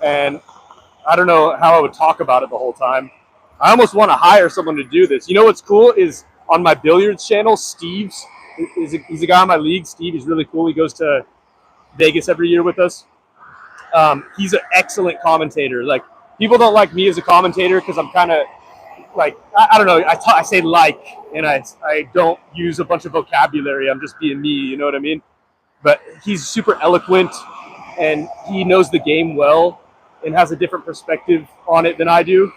And I don't know how I would talk about it the whole time. I almost want to hire someone to do this. You know what's cool is on my billiards channel, Steve's, he's a guy in my league. Steve is really cool. He goes to Vegas every year with us. He's an excellent commentator. Like, people don't like me as a commentator because I'm kind of like, I don't know. I say like, and I don't use a bunch of vocabulary. I'm just being me. You know what I mean? But he's super eloquent, and he knows the game well and has a different perspective on it than I do.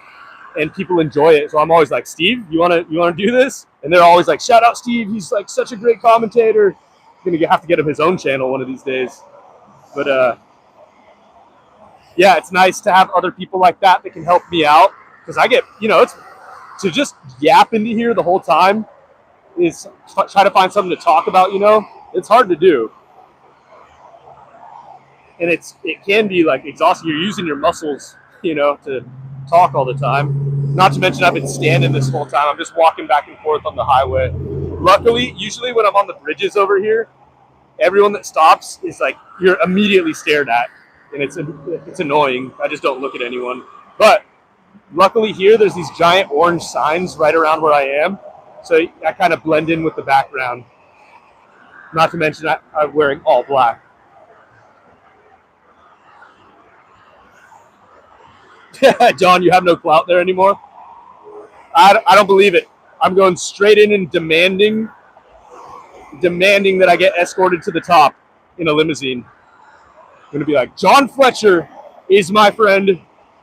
And people enjoy it. So I'm always like, Steve, you wanna do this? And they're always like, shout out Steve, he's like such a great commentator. I'm gonna have to get him his own channel one of these days. But yeah, it's nice to have other people like that can help me out, because I get, it's to just yap into here the whole time is try to find something to talk about. It's hard to do, and it can be like exhausting. You're using your muscles, to talk all the time. Not to mention I've been standing this whole time. I'm just walking back and forth on the highway. Luckily, usually when I'm on the bridges over here, everyone that stops is like, you're immediately stared at, and it's annoying. I just don't look at anyone. But luckily here, there's these giant orange signs right around where I am, so I kind of blend in with the background. Not to mention I'm wearing all black. John, you have no clout there anymore? I don't believe it. I'm going straight in and demanding demanding that I get escorted to the top in a limousine. I'm going to be like, John Fletcher is my friend.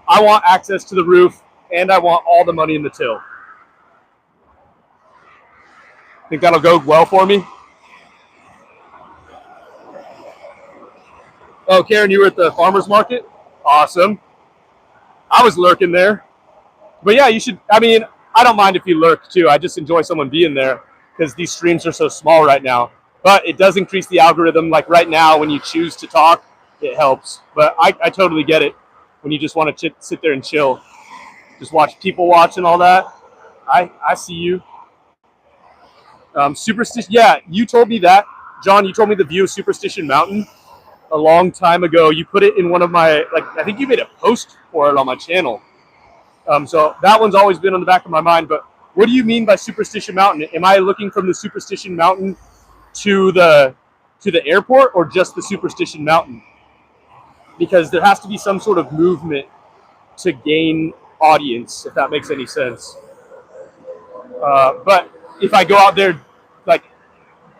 I want access to the roof, and I want all the money in the till. Think that'll go well for me? Oh, Karen, you were at the farmer's market? Awesome. I was lurking there. But yeah, you should. I mean, I don't mind if you lurk too. I just enjoy someone being there because these streams are so small right now. But it does increase the algorithm. Like right now, when you choose to talk, it helps. But I totally get it when you just want to sit there and chill. Just watch people watch and all that. I see you. Superstition. Yeah, you told me that. John, you told me the view of Superstition Mountain a long time ago. You put it in one of my, like, I think you made a post for it on my channel. So that one's always been on the back of my mind. But what do you mean by Superstition Mountain? Am I looking from the Superstition Mountain to the airport, or just the Superstition Mountain? Because there has to be some sort of movement to gain audience, if that makes any sense. But if I go out there, like,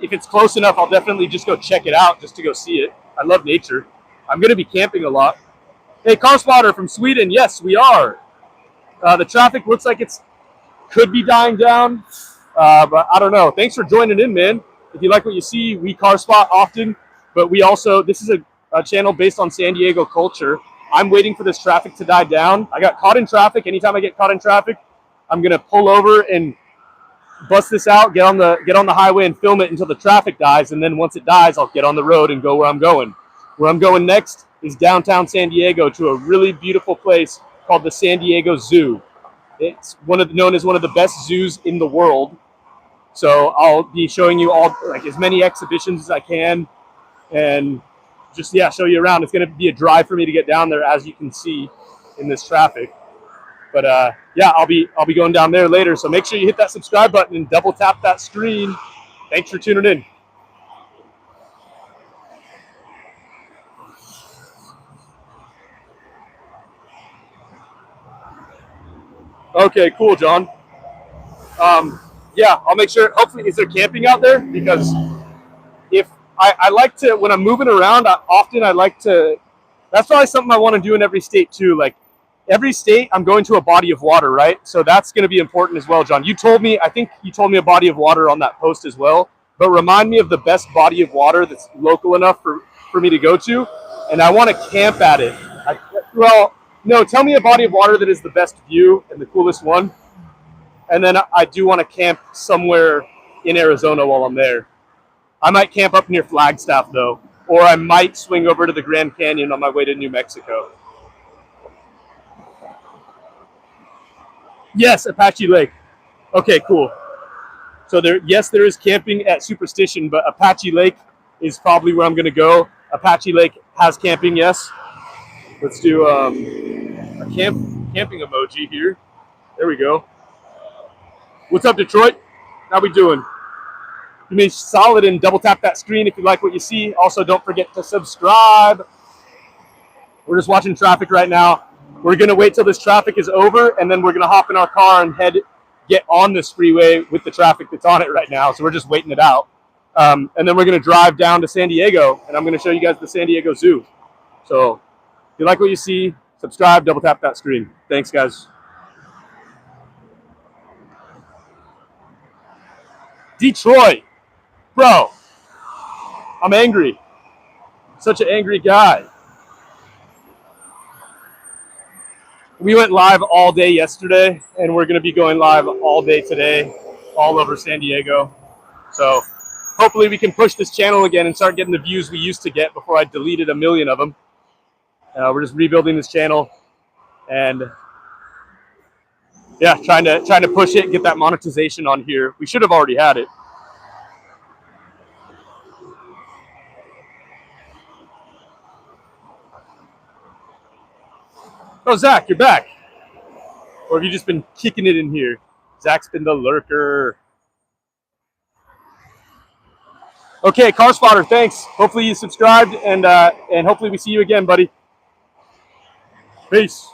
if it's close enough, I'll definitely just go check it out just to go see it. I love nature. I'm going to be camping a lot. Hey, car spotter from Sweden. Yes, we are. The traffic looks like it's could be dying down, but I don't know. Thanks for joining in, man. If you like what you see, we car spot often, but we also, this is a channel based on San Diego culture. I'm waiting for this traffic to die down. I got caught in traffic. Anytime I get caught in traffic, I'm going to pull over and bust this out, get on the highway and film it until the traffic dies, and then once it dies, I'll get on the road and go where I'm going. Where I'm going next is downtown San Diego to a really beautiful place called the San Diego Zoo. It's known as one of the best zoos in the world. So I'll be showing you all, like, as many exhibitions as I can, and just show you around. It's going to be a drive for me to get down there, as you can see in this traffic. But yeah, I'll be going down there later. So make sure you hit that subscribe button and double tap that screen. Thanks for tuning in. Okay, cool, John. Yeah, I'll make sure. Hopefully, is there camping out there? Because if I like to, when I'm moving around, I like to. That's probably something I want to do in every state too. Like every state, I'm going to a body of water, right? So that's going to be important as well, John. I think you told me a body of water on that post as well. But remind me of the best body of water that's local enough for me to go to, and I want to camp at it. No, tell me a body of water that is the best view and the coolest one. And then I do want to camp somewhere in Arizona while I'm there. I might camp up near Flagstaff, though, or I might swing over to the Grand Canyon on my way to New Mexico. Yes, Apache Lake. Okay, cool. So there is camping at Superstition, but Apache Lake is probably where I'm going to go. Apache Lake has camping, yes. Let's do a camping emoji here. There we go. What's up, Detroit? How we doing? You may solid and double tap that screen if you like what you see. Also, don't forget to subscribe. We're just watching traffic right now. We're going to wait till this traffic is over, and then we're going to hop in our car and get on this freeway with the traffic that's on it right now. So we're just waiting it out. And then we're going to drive down to San Diego, and I'm going to show you guys the San Diego Zoo. So if you like what you see, subscribe, double tap that screen. Thanks, guys. Detroit. Bro, I'm angry. Such an angry guy. We went live all day yesterday, and we're going to be going live all day today, all over San Diego. So hopefully we can push this channel again and start getting the views we used to get before I deleted a million of them. We're just rebuilding this channel, and yeah, trying to push it, get that monetization on here. We should have already had it. Oh, Zach, you're back. Or have you just been kicking it in here? Zach's been the lurker. Okay, Car Spotter, thanks. Hopefully you subscribed, and hopefully we see you again, buddy. Peace.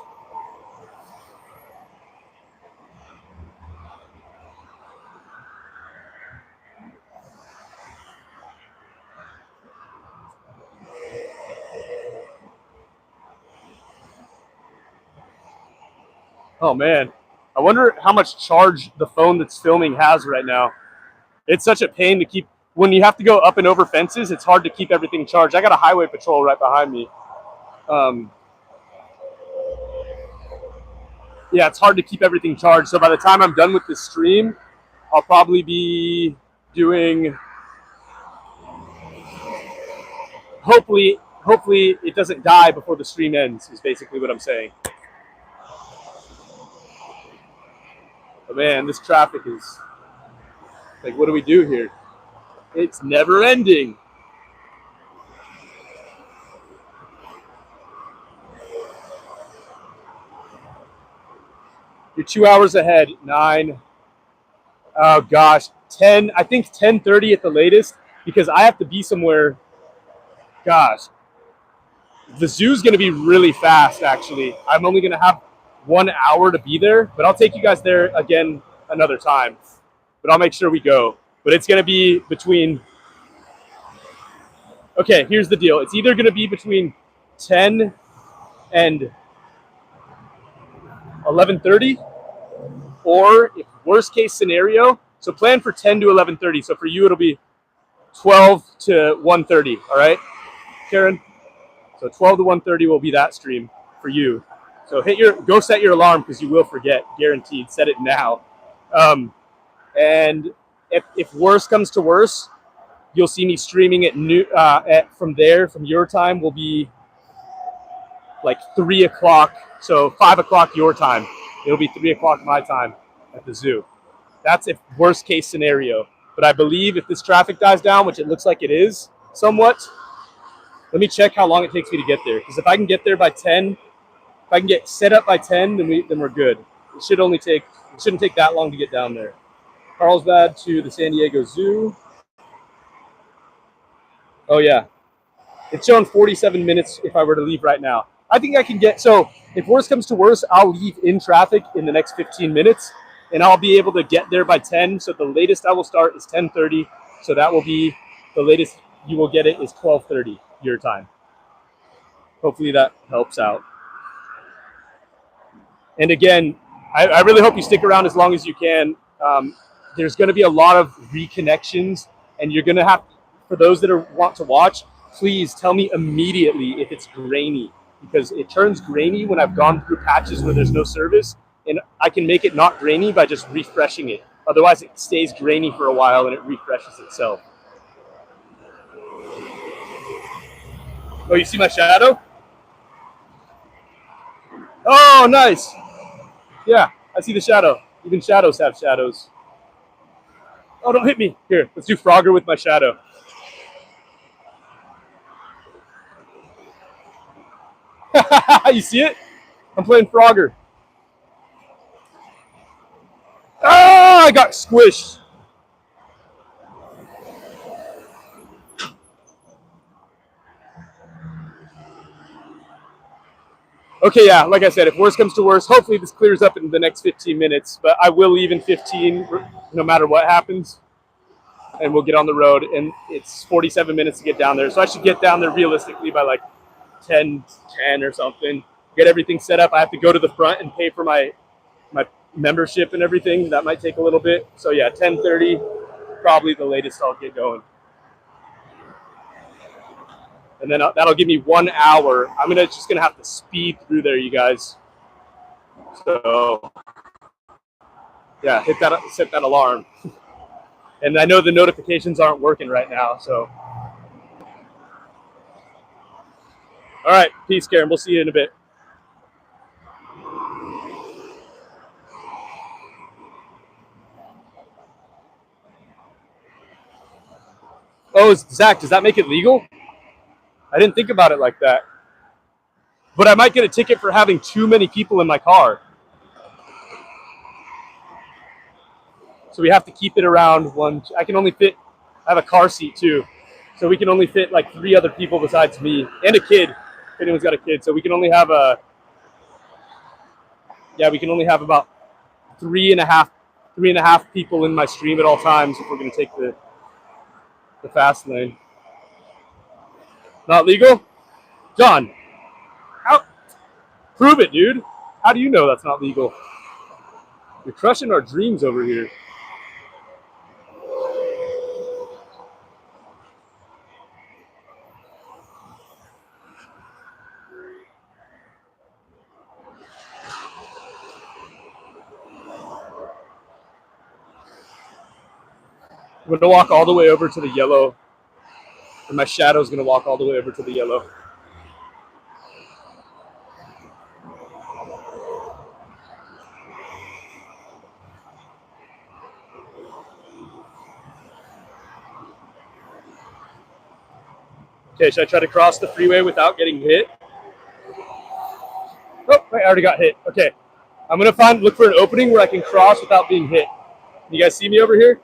Oh man, I wonder how much charge the phone that's filming has right now. It's such a pain to keep when you have to go up and over fences. It's hard to keep everything charged. I got a highway patrol right behind me. Um, yeah, it's hard to keep everything charged. So by the time I'm done with this stream, I'll probably be doing. Hopefully, it doesn't die before the stream ends. Is basically what I'm saying. But man, this traffic is like, what do we do here? It's never ending. You're 2 hours ahead. 9. Oh gosh, 10. I think 10:30 at the latest because I have to be somewhere. Gosh, the zoo's going to be really fast. Actually, I'm only going to have 1 hour to be there, but I'll take you guys there again another time. But I'll make sure we go. But it's going to be between. Okay, here's the deal. It's either going to be between 10 and 11:30, or if worst case scenario, so plan for 10 to 11:30. So for you, it'll be 12 to 1:30. All right, Karen. So 12 to 1:30 will be that stream for you. So go set your alarm because you will forget, guaranteed. Set it now. And if worse comes to worse, you'll see me streaming from your time will be like 3 o'clock. So 5 o'clock your time. It'll be 3 o'clock my time at the zoo. That's if worst case scenario. But I believe if this traffic dies down, which it looks like it is somewhat, let me check how long it takes me to get there. Because if I can get there by 10, if I can get set up by 10, then we're good. It shouldn't take that long to get down there. Carlsbad to the San Diego Zoo. Oh yeah, it's showing 47 minutes if I were to leave right now. I think I can get, so if worse comes to worse, I'll leave in traffic in the next 15 minutes and I'll be able to get there by 10. So the latest I will start is 10:30. So that will be the latest you will get it is 12:30 your time. Hopefully that helps out. And again, I really hope you stick around as long as you can. There's going to be a lot of reconnections, and you're going to have, for those that want to watch, please tell me immediately if it's grainy, because it turns grainy when I've gone through patches where there's no service, and I can make it not grainy by just refreshing it. Otherwise, it stays grainy for a while and it refreshes itself. Oh, you see my shadow? Oh, nice. Yeah, I see the shadow. Even shadows have shadows. Oh, don't hit me. Here, let's do Frogger with my shadow. You see it? I'm playing Frogger. Ah, I got squished. Okay, yeah, like I said, if worse comes to worse, hopefully this clears up in the next 15 minutes, but I will leave in 15 no matter what happens, and we'll get on the road, and it's 47 minutes to get down there, so I should get down there realistically by like 10 or something, get everything set up. I have to go to the front and pay for my membership and everything. That might take a little bit, so yeah, 10:30, probably the latest I'll get going. And then that'll give me 1 hour. I'm just gonna have to speed through there, you guys. So yeah, set that alarm. And I know the notifications aren't working right now, so. All right, peace, Karen. We'll see you in a bit. Oh, Zach, does that make it legal? I didn't think about it like that. But I might get a ticket for having too many people in my car. So we have to keep it around one. I can only fit, I have a car seat too. So we can only fit like 3 other people besides me and a kid. If anyone's got a kid. So we can only have we can only have about three and a half people in my stream at all times if we're going to take the fast lane. Not legal? John, prove it, dude. How do you know that's not legal? You're crushing our dreams over here. I'm going to walk all the way over to the yellow, and my shadow's going to walk all the way over to the yellow. Okay, should I try to cross the freeway without getting hit? Oh, I already got hit. Okay, I'm going to look for an opening where I can cross without being hit. You guys see me over here?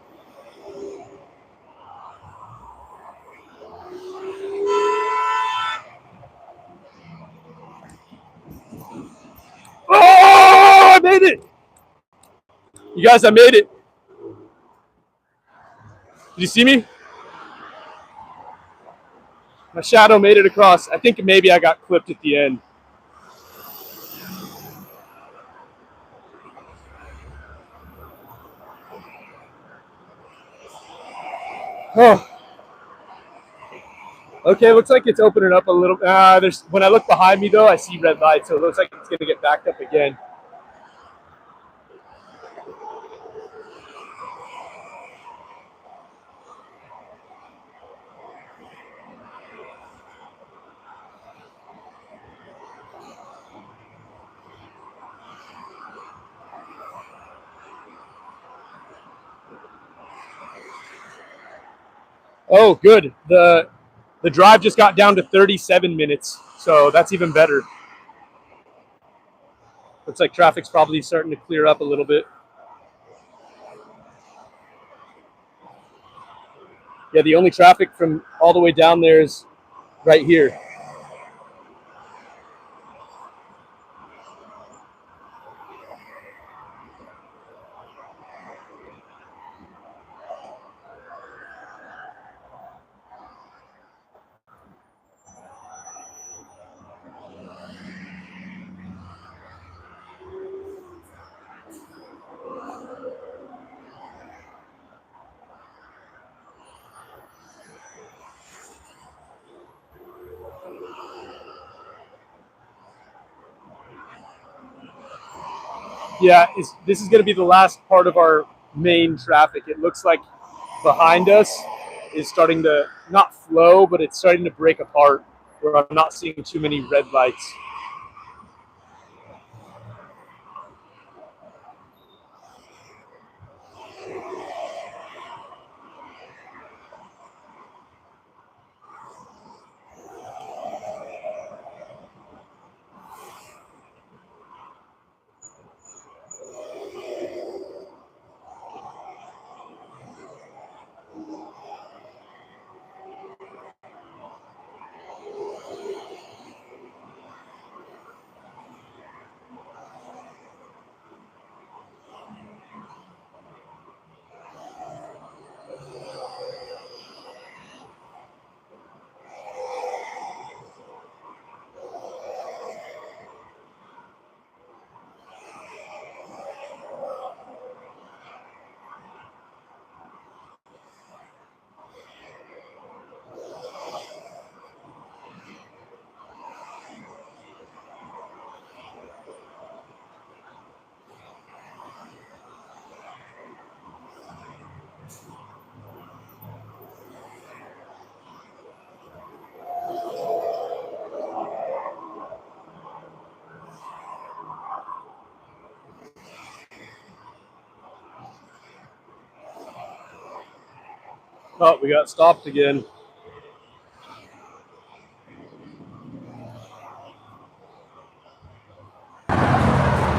Oh, I made it! You guys, I made it. Did you see me? My shadow made it across. I think maybe I got clipped at the end. Oh. Okay, looks like it's opening up a little. When I look behind me, though, I see red lights, so it looks like it's going to get backed up again. Oh, good. The drive just got down to 37 minutes, so that's even better. Looks like traffic's probably starting to clear up a little bit. Yeah, the only traffic from all the way down there is right here. Yeah, this is going to be the last part of our main traffic. It looks like behind us is starting to not flow, but it's starting to break apart where I'm not seeing too many red lights. Oh, we got stopped again.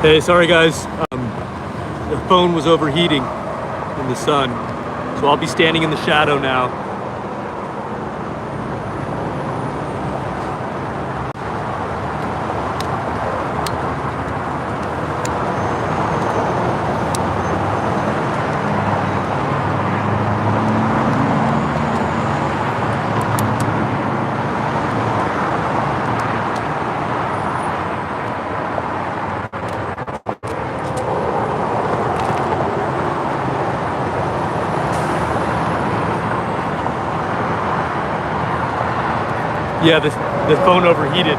Hey, sorry guys. The phone was overheating in the sun, so I'll be standing in the shadow now. Yeah, the phone overheated.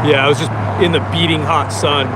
Yeah, I was just in the beating hot sun.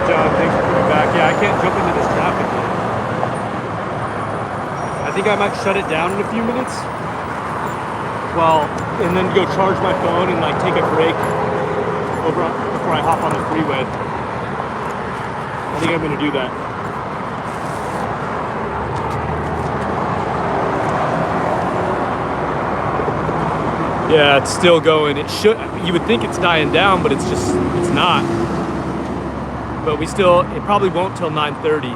John, thanks for coming back. Yeah, I can't jump into this traffic yet. I think I might shut it down in a few minutes. Well, and then go charge my phone and like take a break before I hop on the freeway. I think I'm gonna do that. Yeah, it's still going. It should. You would think it's dying down, but it's not. But it probably won't till 9:30.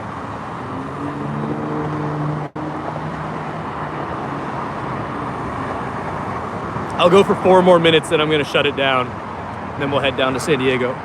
I'll go for 4 more minutes, then I'm gonna shut it down. And then we'll head down to San Diego.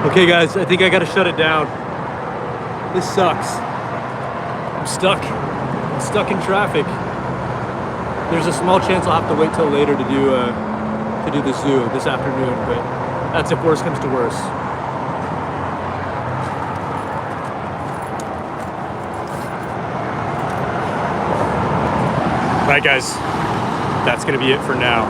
Okay guys, I think I gotta shut it down. This sucks. I'm stuck. I'm stuck in traffic. There's a small chance I'll have to wait till later to do the zoo this afternoon, but that's if worse comes to worse. All right guys, that's gonna be it for now.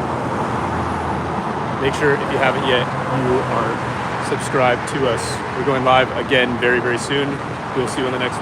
Make sure if you haven't yet, you are subscribed to us. We're going live again very, very soon. We'll see you on the next one.